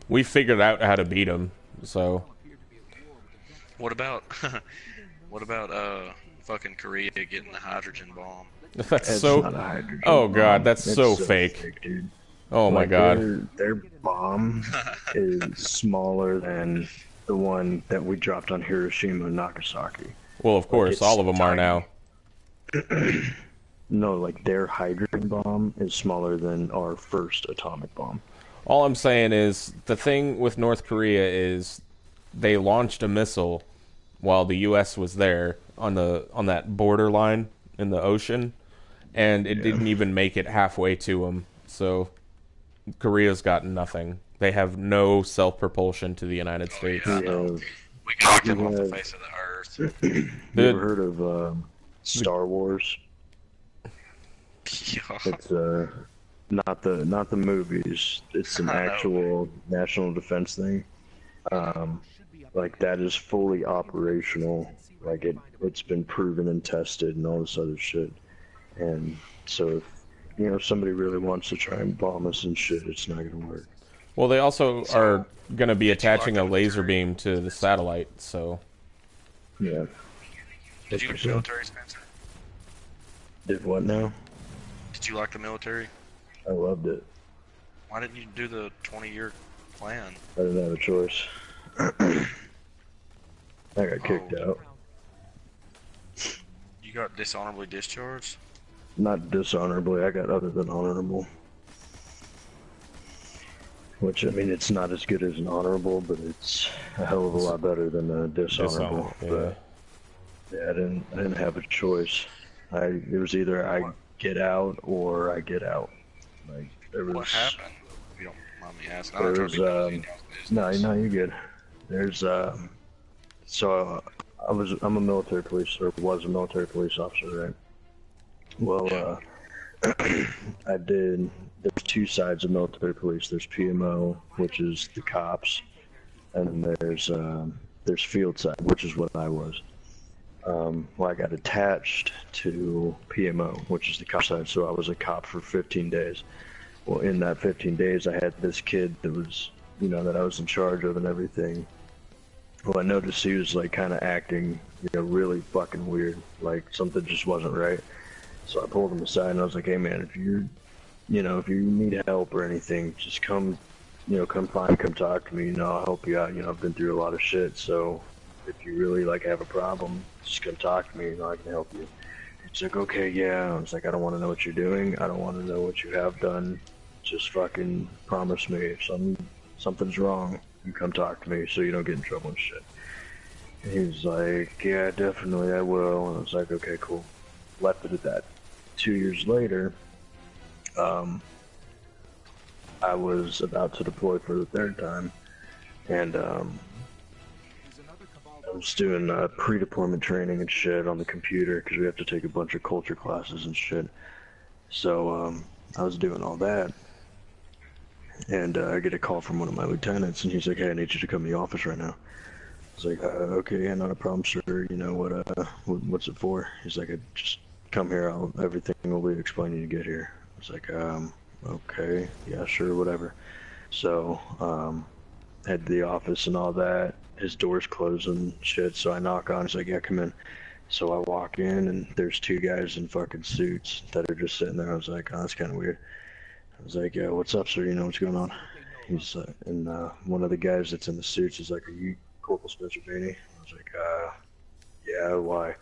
We figured out how to beat them, so What about, fucking Korea getting the hydrogen bomb? that's It's so. not a hydrogen Oh, bomb. God, that's It's so fake. dude. Oh my Like, god. their bomb is smaller than the one that we dropped on Hiroshima and Nagasaki. Well, of course, it's all of them are tiny. now. No, like their hydrogen bomb is smaller than our first atomic bomb. All I'm saying is the thing with North Korea is they launched a missile while the U.S. was there on that borderline in the ocean, and it didn't even make it halfway to them. So Korea's got nothing. They have no self-propulsion to the United States. yeah. I We know. have, We can knock them off the Yeah. face of the earth. you The- ever heard of Star Wars? Yeah. It's not the movies. It's an I know. actual national defense thing. Like that is fully operational. Like it's been proven and tested and all this other shit. And so if somebody really wants to try and bomb us and shit, it's not gonna work. Well, they also are going to be attaching a laser beam to the satellite, so Yeah. Did you like the military, Spencer? Did what now? Did you like the military? I loved it. Why didn't you do the 20-year plan? I didn't have a choice. I got kicked out. You got dishonorably discharged? Not dishonorably, I got other than honorable. Which, I mean, it's not as good as an honorable, but it's a hell of a lot better than a dishonorable. Yeah. But yeah, I didn't have a choice. It was either I get out or I get out. Like, there was... What happened? If you don't mind me asking. I'm There not trying was, to be nosy in y'all's business. no, you're good. There's, so I'm a military police, or was a military police officer, right? Well, there's two sides of military police. There's PMO, which is the cops, and then there's field side, which is what I was. Well, I got attached to PMO, which is the cop side, so I was a cop for 15 days. Well, in that 15 days, I had this kid that was, that I was in charge of and everything. Well, I noticed he was, like, kind of acting, really fucking weird. Like, something just wasn't right. So I pulled him aside and I was like, hey man, if you need help or anything, just come talk to me, I'll help you out. I've been through a lot of shit, so if you really, like, have a problem, just come talk to me, I can help you. He's like, okay, yeah. I was like, I don't want to know what you're doing. I don't want to know what you have done. Just fucking promise me if something's wrong, you come talk to me so you don't get in trouble and shit. And he was like, yeah, definitely, I will. And I was like, okay, cool. Left it at that. 2 years later, I was about to deploy for the third time, and I was doing pre-deployment training and shit on the computer because we have to take a bunch of culture classes and shit. So I was doing all that, and I get a call from one of my lieutenants, and he's like, hey, I need you to come to the office right now. I was like, okay, yeah, not a problem, sir. What's it for? He's like, just come here, everything will be explained when you get here. I was like, okay, yeah, sure, whatever. So, head to the office and all that. His door's closed and shit, so I knock on, he's like, yeah, come in. So I walk in, and there's two guys in fucking suits that are just sitting there. I was like, oh, that's kind of weird. I was like, yeah, what's up, sir? What's going on? He's, and one of the guys that's in the suits is like, are you Corporal Spencer Beanie? I was like, yeah, why?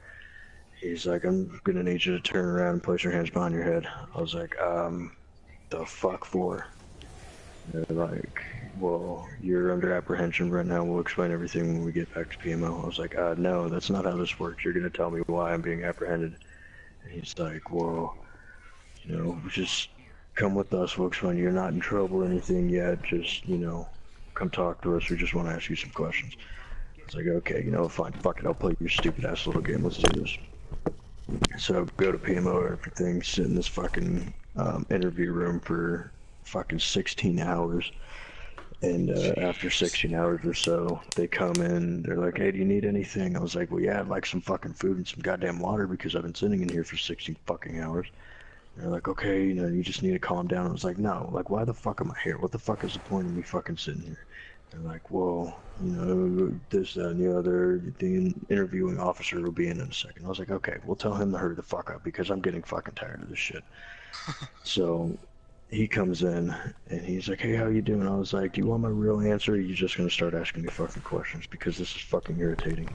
He's like, I'm gonna need you to turn around and place your hands behind your head. I was like, the fuck for? They're like, well, you're under apprehension right now. We'll explain everything when we get back to PMO. I was like, no, that's not how this works. You're gonna tell me why I'm being apprehended. And he's like, well, just come with us. We'll explain. You're not in trouble or anything yet. Just, come talk to us. We just want to ask you some questions. I was like, okay, fine. Fuck it. I'll play your stupid ass little game. Let's do this. So go to PMO and everything, sit in this fucking interview room for fucking 16 hours. And after 16 hours or so, they come in, they're like, hey, do you need anything? I was like, well, yeah, I'd like some fucking food and some goddamn water because I've been sitting in here for 16 fucking hours. And they're like, okay, you just need to calm down. I was like, no, like, why the fuck am I here? What the fuck is the point of me fucking sitting here? They're like, well, this, that, and the other, the interviewing officer will be in a second. I was like, okay, we'll tell him to hurry the fuck up because I'm getting fucking tired of this shit. So he comes in and he's like, hey, how you doing? I was like, do you want my real answer or are you just going to start asking me fucking questions because this is fucking irritating?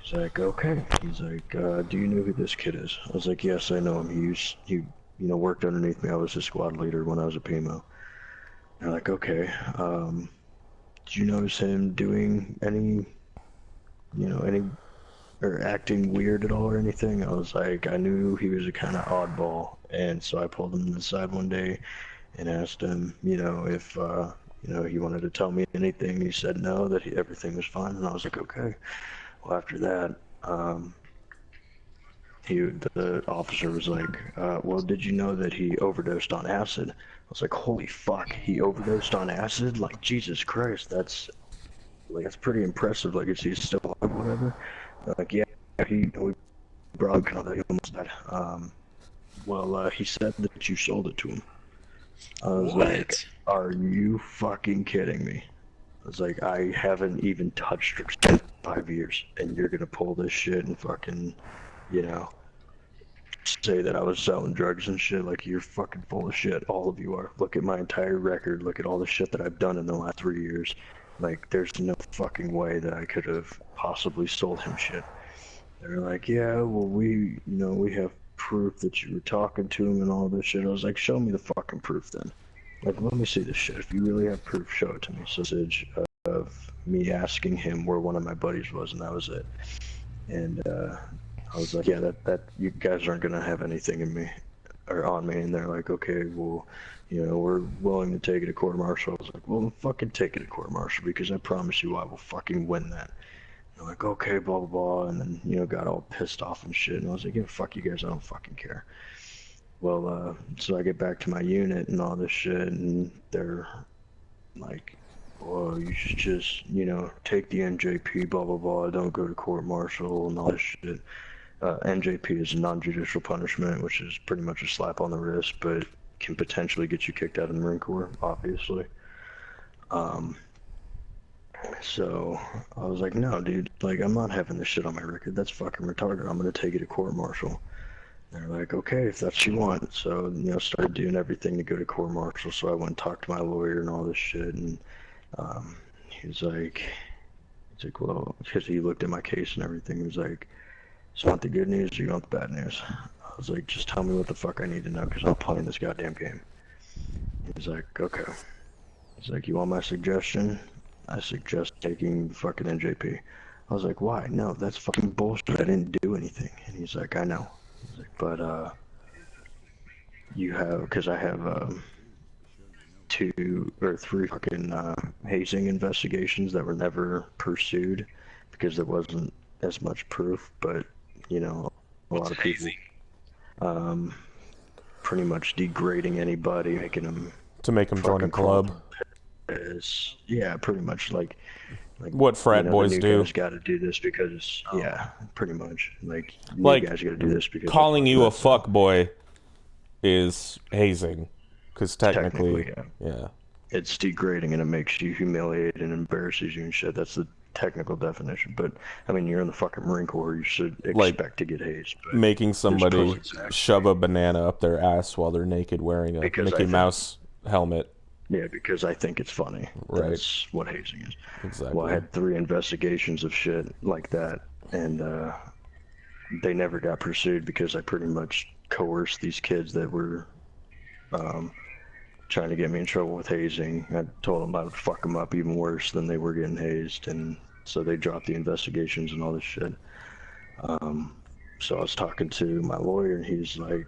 He's like, okay. He's like, do you know who this kid is? I was like, yes, I know him. He worked underneath me. I was his squad leader when I was a PMO. They're like, okay, did you notice him doing any or acting weird at all or anything? I was like, I knew he was a kind of oddball, and so I pulled him to the side one day and asked him, if, he wanted to tell me anything. He said no, that everything was fine, and I was like, okay. Well, after that, the officer was like, well, did you know that he overdosed on acid? I was like, holy fuck, he overdosed on acid? Like, Jesus Christ, that's pretty impressive. Like, is he still alive or whatever? Like, yeah, we brought him that he almost died. Well, he said that you sold it to him. I was like, are you fucking kidding me? I was like, I haven't even touched drugs in 5 years, and you're gonna pull this shit and fucking, say that I was selling drugs and shit. Like, you're fucking full of shit. All of you are. Look at my entire record. Look at all the shit that I've done in the last 3 years. Like, there's no fucking way that I could have possibly sold him shit. They're like, yeah, well, we have proof that you were talking to him and all this shit. I was like, show me the fucking proof then. Like, let me see this shit. If you really have proof, show it to me. So, message of me asking him where one of my buddies was, and that was it. And I was like, yeah, that you guys aren't gonna have anything in me or on me. And they're like, okay, well, you know, we're willing to take it to court martial. I was like, well, then fucking take it to court martial, because I promise you I will fucking win that. And they're like, okay, blah blah blah, and then, you know, got all pissed off and shit. And I was like, yeah, fuck you guys, I don't fucking care. Well, so I get back to my unit and all this shit, and they're like, well, you should just, you know, take the NJP, blah blah blah, don't go to court martial and all this shit. NJP is a non-judicial punishment, which is pretty much a slap on the wrist, but can potentially get you kicked out of the Marine Corps, obviously. So I was like, no, dude, like, I'm not having this shit on my record. That's fucking retarded. I'm gonna take it to court martial. They're like, okay, if that's what you want. So, you know, started doing everything to go to court martial. So I went and talked to my lawyer and all this shit, and he's like, well, because he looked at my case and everything, he was like, so you want the good news or you want the bad news? I was like, just tell me what the fuck I need to know, because I'm playing this goddamn game. He's like, okay. He's like, you want my suggestion? I suggest taking fucking NJP. I was like, why? No, that's fucking bullshit. I didn't do anything. And he's like, I know. He's like, but you have, because I have 2 or 3 fucking hazing investigations that were never pursued because there wasn't as much proof. But, you know, a lot of people, pretty much degrading anybody, making them To make them join a club. Yeah, pretty much like What frat you know, boys the new do. guys got to do this because yeah, pretty much like Like, new guys got to do this because Calling you a fuck boy is hazing, because technically, yeah. it's degrading and it makes you humiliated and embarrasses you and shit. That's the technical definition. But I mean, you're in the fucking Marine Corps, you should expect to get hazed. But making somebody shove a banana up their ass while they're naked wearing a Mickey Mouse helmet. Yeah, because I think it's funny. Right. That's what hazing is. Exactly. Well, I had 3 investigations of shit like that, and they never got pursued because I pretty much coerced these kids that were trying to get me in trouble with hazing. I told them I would fuck them up even worse than they were getting hazed, and so they dropped the investigations and all this shit. So I was talking to my lawyer, and he's like,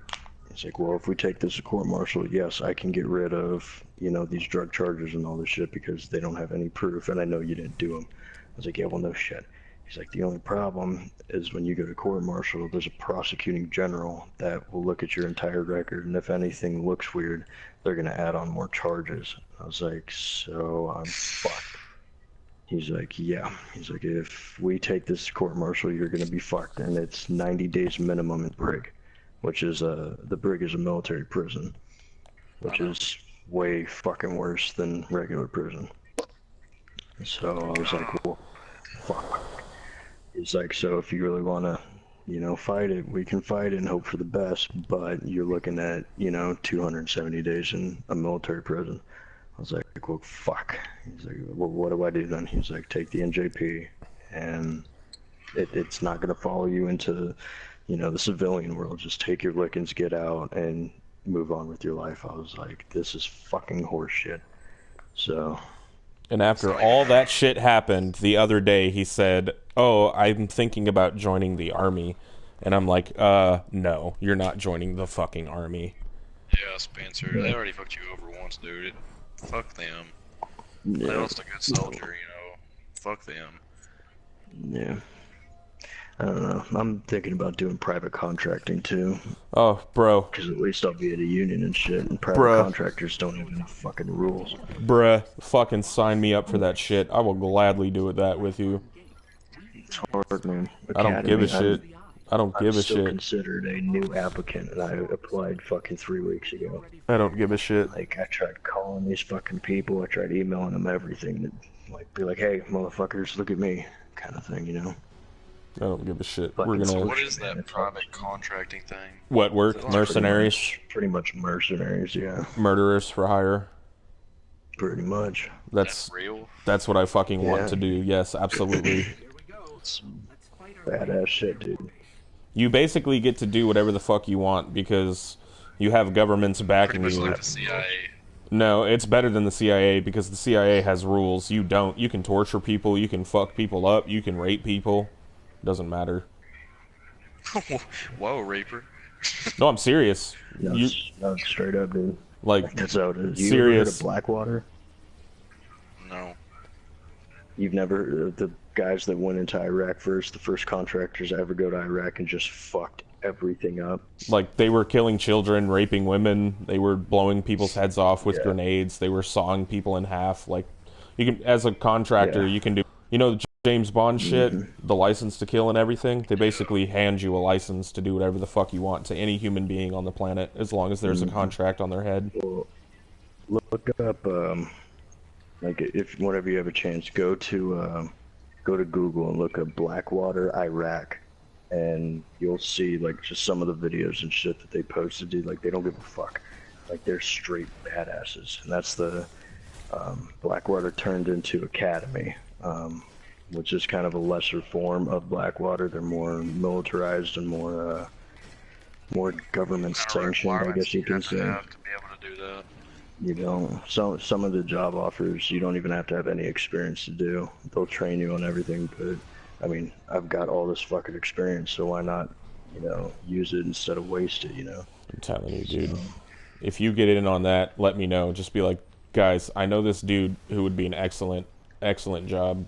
well, if we take this to court martial, yes, I can get rid of, you know, these drug charges and all this shit because they don't have any proof, and I know you didn't do them. I was like, yeah, well, no shit. He's like, the only problem is when you go to court martial, there's a prosecuting general that will look at your entire record, and if anything looks weird, they're going to add on more charges. I was like, so I'm fucked. He's like, yeah. He's like, if we take this to court martial, you're going to be fucked, and it's 90 days minimum in Brig, which is the Brig is a military prison, which is way fucking worse than regular prison. So I was like, well, fuck. He's like, so if you really want to, you know, fight it, we can fight it and hope for the best, but you're looking at, you know, 270 days in a military prison. I was like, well, fuck. He's like, well, what do I do then? He's like, take the NJP, and it's not going to follow you into, you know, the civilian world. Just take your lickings, get out, and move on with your life. I was like, this is fucking horseshit. So. And after all that shit happened, the other day he said, oh, I'm thinking about joining the army. And I'm like, no, you're not joining the fucking army. Yeah, Spencer, they already fucked you over once, dude. Fuck them. Yeah. They lost a good soldier, you know. Fuck them. Yeah. I don't know. I'm thinking about doing private contracting too. Oh, bro. Because at least I'll be at a union and shit, and private contractors don't have any fucking rules. Bruh, fucking sign me up for that shit. I will gladly do that with you. It's hard, man. I don't give a shit. I don't give a I'm still shit. considered a new applicant, and I applied fucking 3 weeks ago. I don't give a shit. Like, I tried calling these fucking people, I tried emailing them everything, to, like, be like, hey, motherfuckers, look at me, kind of thing, you know? I don't give a shit. Fucking We're gonna. What is that private contracting thing? What work? Mercenaries? Pretty much mercenaries, yeah. Murderers for hire? Pretty much. That's real? That's what I fucking want Yeah. to do. Yes, absolutely. It's badass shit, dude. You basically get to do whatever the fuck you want because you have governments backing Pretty much you. like the CIA. No, it's better than the CIA because the CIA has rules. You don't. You can torture people, you can fuck people up, you can rape people. Doesn't matter. Whoa, Reaper. No, I'm serious. No, You no, straight up, dude. like That's how it is. You ever heard serious. of Blackwater? No. You've never the guys that went into Iraq first, the first contractors to ever go to Iraq and just fucked everything up. Like they were killing children, raping women, they were blowing people's heads off with Yeah. grenades, they were sawing people in half. Like you can, as a contractor, Yeah. you can do, the James Bond shit, the license to kill and everything. They basically hand you a license to do whatever the fuck you want to any human being on the planet, as long as there's a contract on their head. Well, look up, like if whenever you have a chance, go to Google and look up Blackwater, Iraq, and you'll see like just some of the videos and shit that they posted. Dude, like they don't give a fuck. Like they're straight badasses, and that's the Blackwater turned into Academy, which is kind of a lesser form of Blackwater. They're more militarized and more government sanctioned, I guess you can say. have to be able to do that. You don't. Some of the job offers you don't even have to have any experience to do. They'll train you on everything. But I mean, I've got all this fucking experience, so why not, use it instead of waste it? I'm telling you, dude. If you get in on that, let me know. Just be like, guys, I know this dude who would be an excellent job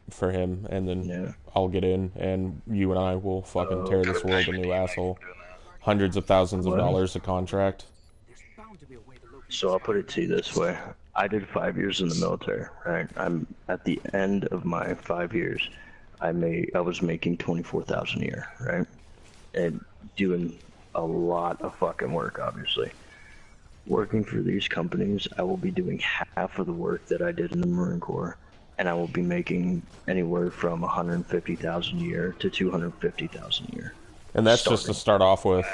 for him, and then Yeah. I'll get in, and you and I will fucking tear this world a new asshole. Hundreds of thousands of dollars a contract. There's bound to be a way to locate So I'll put it to you this way: I did 5 years in the military, right? I'm at the end of my 5 years. I was making 24,000 a year, right? And doing a lot of fucking work, obviously. Working for these companies, I will be doing half of the work that I did in the Marine Corps, and I will be making anywhere from 150,000 a year to 250,000 a year. And that's just to start off with.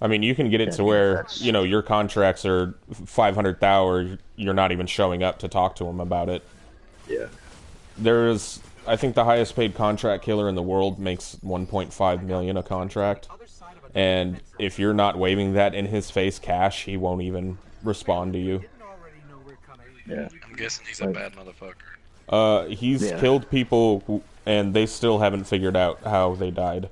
I mean, you can get it to where, your contracts are 500,000 or you're not even showing up to talk to them about it. Yeah. I think the highest paid contract killer in the world makes 1.5 million a contract. And if you're not waving that in his face cash, he won't even respond to you. Yeah. I'm guessing he's a bad motherfucker. He's Yeah. killed people and they still haven't figured out how they died.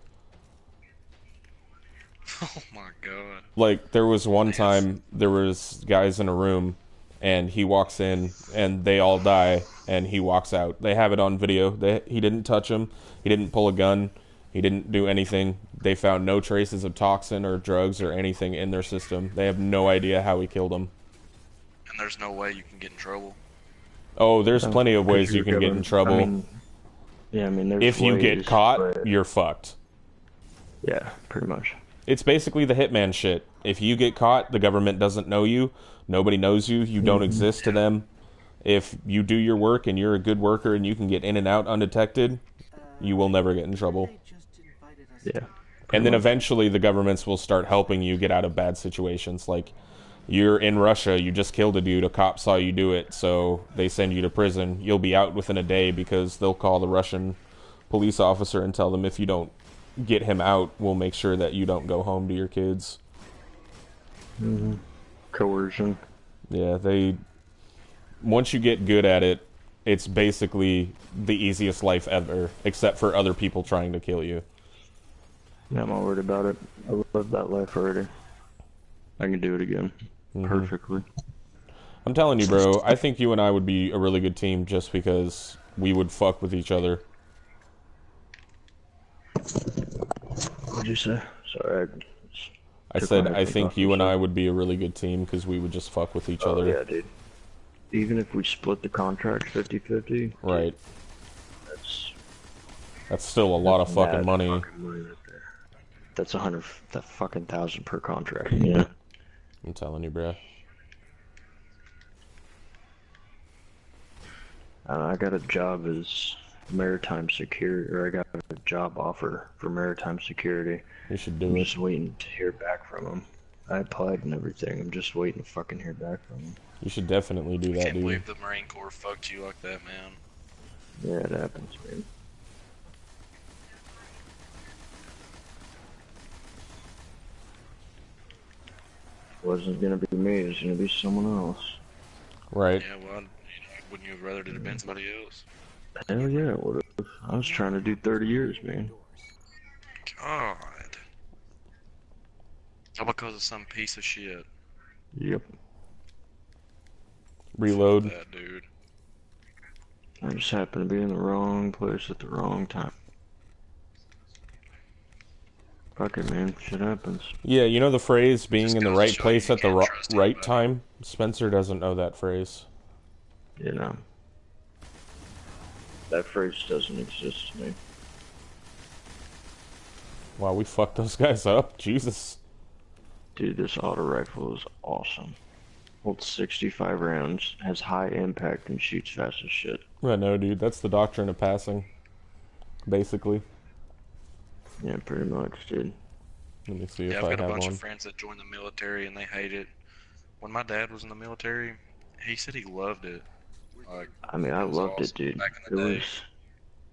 Oh my god. Like, there was one time, there was guys in a room, and he walks in, and they all die, and he walks out. They have it on video. He didn't touch him. He didn't pull a gun. He didn't do anything. They found no traces of toxin or drugs or anything in their system. They have no idea how he killed him. And there's no way you can get in trouble. Oh, there's plenty of ways you can get in trouble. I mean, there's If you get ways, caught, but- you're fucked. Yeah, pretty much. It's basically the hitman shit. If you get caught, the government doesn't know you. Nobody knows you. You don't exist to them. If you do your work and you're a good worker and you can get in and out undetected, you will never get in trouble. Yeah. And then eventually the governments will start helping you get out of bad situations. Like, you're in Russia, you just killed a dude, a cop saw you do it, so they send you to prison. You'll be out within a day because they'll call the Russian police officer and tell them if you don't get him out, we'll make sure that you don't go home to your kids. Coercion. Yeah, once you get good at it, it's basically the easiest life ever, except for other people trying to kill you. Yeah, I'm not worried about it. I lived that life already. I can do it again. Perfectly. I'm telling you, bro, I think you and I would be a really good team just because we would fuck with each other. What'd you say? Sorry, I took said, my I headphones think off you for and a I sec. would be a really good team because we would just fuck with each Oh, other. yeah, dude. Even if we split the contract 50-50, Right. that's That's still a lot of fucking mad money. fucking money right there. That's 100,000 per contract. Yeah. I'm telling you, bro. I got a job as maritime security, or I got a job offer for maritime security. You should I'm do it. just waiting to hear back from them. I applied and everything. I'm just waiting to fucking hear back from them. You should definitely do that, Can't dude. believe the Marine Corps fucked you like that, man. Yeah, it happens, man. Wasn't gonna be me. It was gonna be someone else. Right. Yeah, well, wouldn't you have rather it had been somebody else? Hell yeah, it would have. I was trying to do 30 years, man. God. All because of some piece of shit. Yep. Reload. Fuck that dude. I just happened to be in the wrong place at the wrong time. Fuck it, man. Shit happens. Yeah, you know the phrase being Just in the goes to right show place you at the can't trust right anybody. time? Spencer doesn't know that phrase. You know. That phrase doesn't exist to me. Wow, we fucked those guys up. Jesus. Dude, this auto rifle is awesome. Holds 65 rounds, has high impact, and shoots fast as shit. I know, dude. That's the doctrine of passing. Basically. Yeah, pretty much, dude. Let me see Yeah, if I've I got a have bunch one. of friends that joined the military and they hate it. When my dad was in the military, he said he loved it. Like, I mean, I it was loved it, awesome dude. back in the day.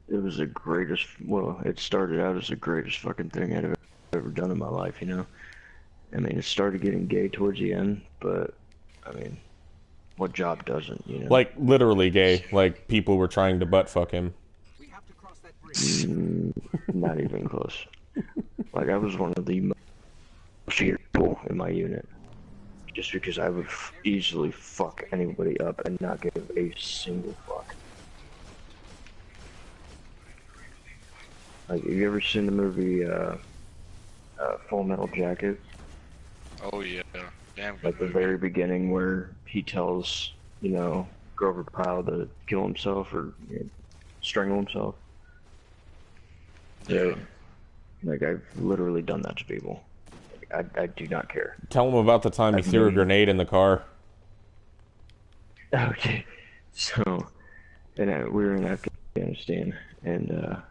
It was the greatest, well, it started out as the greatest fucking thing I'd ever done in my life, you know? I mean, it started getting gay towards the end, but, I mean, what job doesn't, you know? Like, literally gay. Like, people were trying to butt fuck him. We have to cross that bridge. Not even close. Like, I was one of the most feared people in my unit. Just because I would easily fuck anybody up and not give a single fuck. Like, have you ever seen the movie, Full Metal Jacket? Oh yeah, damn good Like the movie. very beginning where he tells, you know, Grover Pyle to kill himself or strangle himself. Yeah. Like, I've literally done that to people. Like, I do not care. Tell him about the time he threw a grenade in the car. Okay. So, and we were in Afghanistan, and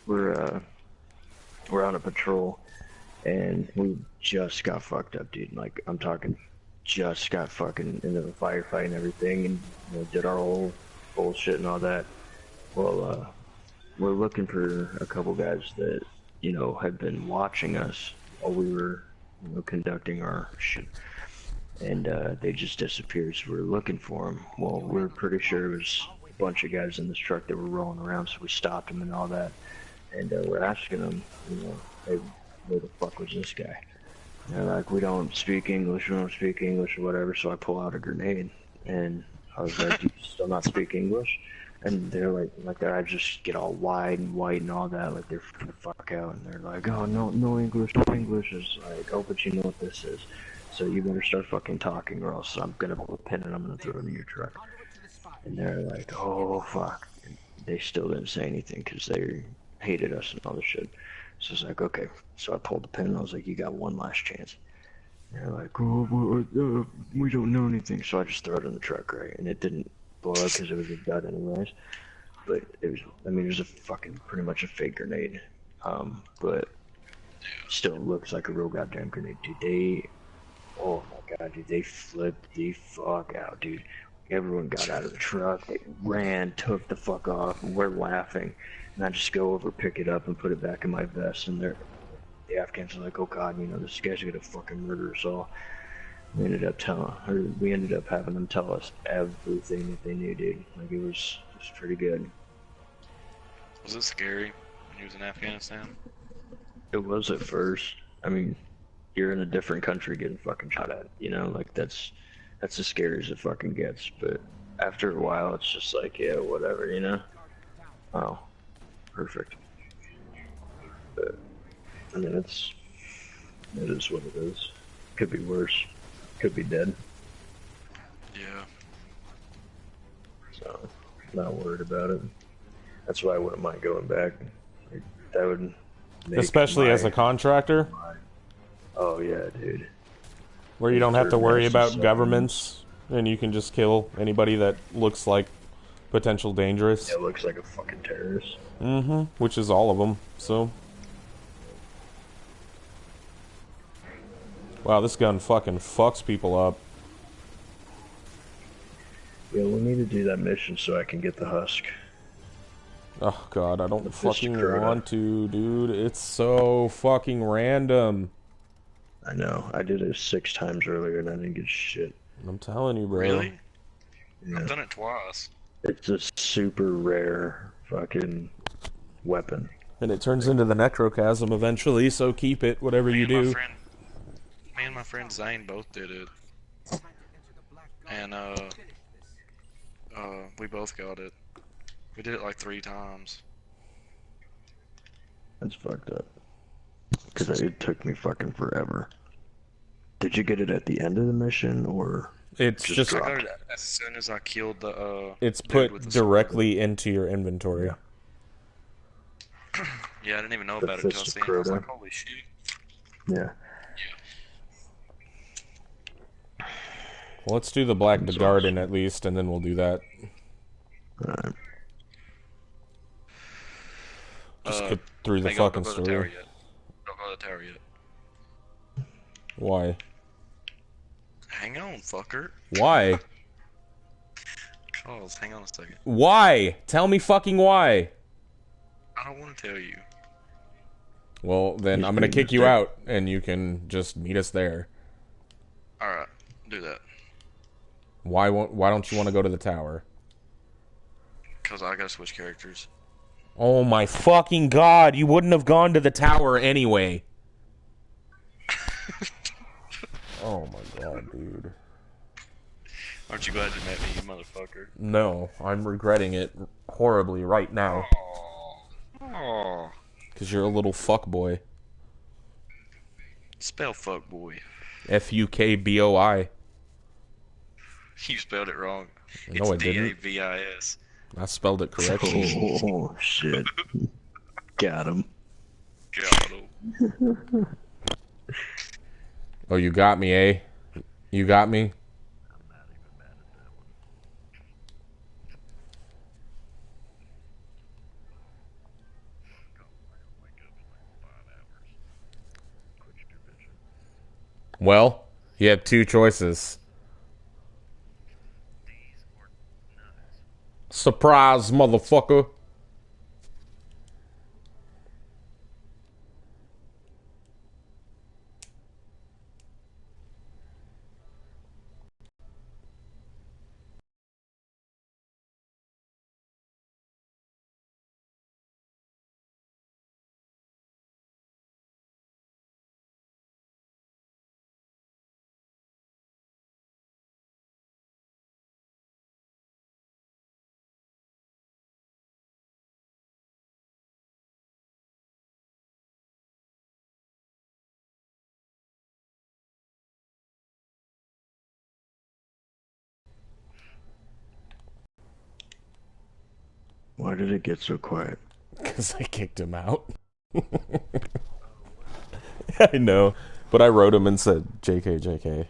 we're on a patrol, and we just got fucked up, dude. Like, I'm talking, just got fucking into the firefight and everything, and did our whole bullshit and all that. Well, we're looking for a couple guys that had been watching us while we were conducting our shit, and they just disappeared. So we were looking for them. Well, we were pretty sure it was a bunch of guys in this truck that were rolling around, so we stopped them and all that. And we're asking them, hey, where the fuck was this guy? And they're like, we don't speak English or whatever. So I pull out a grenade, and I was like, do you still not speak English? And they're like I just get all wide and white and all that, like they're freaking the fuck out, and they're like, oh, no English, no English. It's like, oh, but you know what this is, so you better start fucking talking, or else I'm gonna pull a pin and I'm gonna throw it in your truck. And they're like, oh fuck. And they still didn't say anything because they hated us and all this shit. So it's like, okay. So I pulled the pin and I was like, you got one last chance. And they're like, oh, we don't know anything. So I just throw it in the truck, right? And it didn't blow up because it was a dud anyways. But it was a fucking pretty much a fake grenade. But still looks like a real goddamn grenade, dude. Oh my god, dude, they flipped the fuck out, dude. Everyone got out of the truck, they ran, took the fuck off, and we're laughing. And I just go over, pick it up, and put it back in my vest, and the Afghans are like, oh god, this guy's gonna fucking murder us all. We ended up having them tell us everything that they knew, dude. Like, it was pretty good. Was it scary when you was in Afghanistan? It was at first. I mean, you're in a different country getting fucking shot at, like that's as scary as it fucking gets. But after a while, it's just like, yeah, whatever, Oh, perfect. But I mean, it is what it is. Could be worse. Could be dead. Yeah. So, not worried about it. That's why I wouldn't mind going back. Like, that would make Especially as a contractor, Oh yeah, dude. where you don't have to worry Massive about seconds. governments, and you can just kill anybody that looks like potential dangerous. It looks like a fucking terrorist. Which is all of them, so. Wow, this gun fucking fucks people up. Yeah, we need to do that mission so I can get the husk. Oh god, I don't Let's fucking screw it up. want to, dude. It's so fucking random. I know. I did it 6 times earlier and I didn't get shit. I'm telling you, bro. Really? Yeah. I've done it twice. It's a super rare fucking weapon. And it turns into the necrochasm eventually, so keep it, whatever you do. Me and my friend Zane both did it. And, we both got it. We did it like 3 times. That's fucked up. Because it took me fucking forever. Did you get it at the end of the mission, or It's just I got it as soon as I killed the, it's dude with put the sword. directly into your inventory. Yeah, I didn't even know The about it until I Fist seen of it. I was Crota? like, holy shit. Yeah. Well, let's do the Black Garden at least, and then we'll do that. Alright. Just get through the Hang on, fucking don't go to the tower story. yet. Don't go to the tower yet. Why? Hang on, fucker. Why? Charles, hang on a second. Why? Tell me fucking why. I don't want to tell you. Well, then He's I'm gonna being kick you dick. out, and you can just meet us there. Alright, do that. Why don't you want to go to the tower? Because I gotta switch characters. Oh my fucking god, you wouldn't have gone to the tower anyway. Oh my god, dude. Aren't you glad you met me, you motherfucker? No, I'm regretting it horribly right now. Oh. Because you're a little fuckboy. Spell fuckboy. Fukboi. You spelled it wrong. No, I It's didn't. D-A-V-I-S. I spelled it correctly. Oh, shit. Got him. God. Oh, you got me, eh? You got me? Well, you had 2 choices. Surprise, motherfucker. Why did it get so quiet? Because I kicked him out. I know. But I wrote him and said, JK, JK.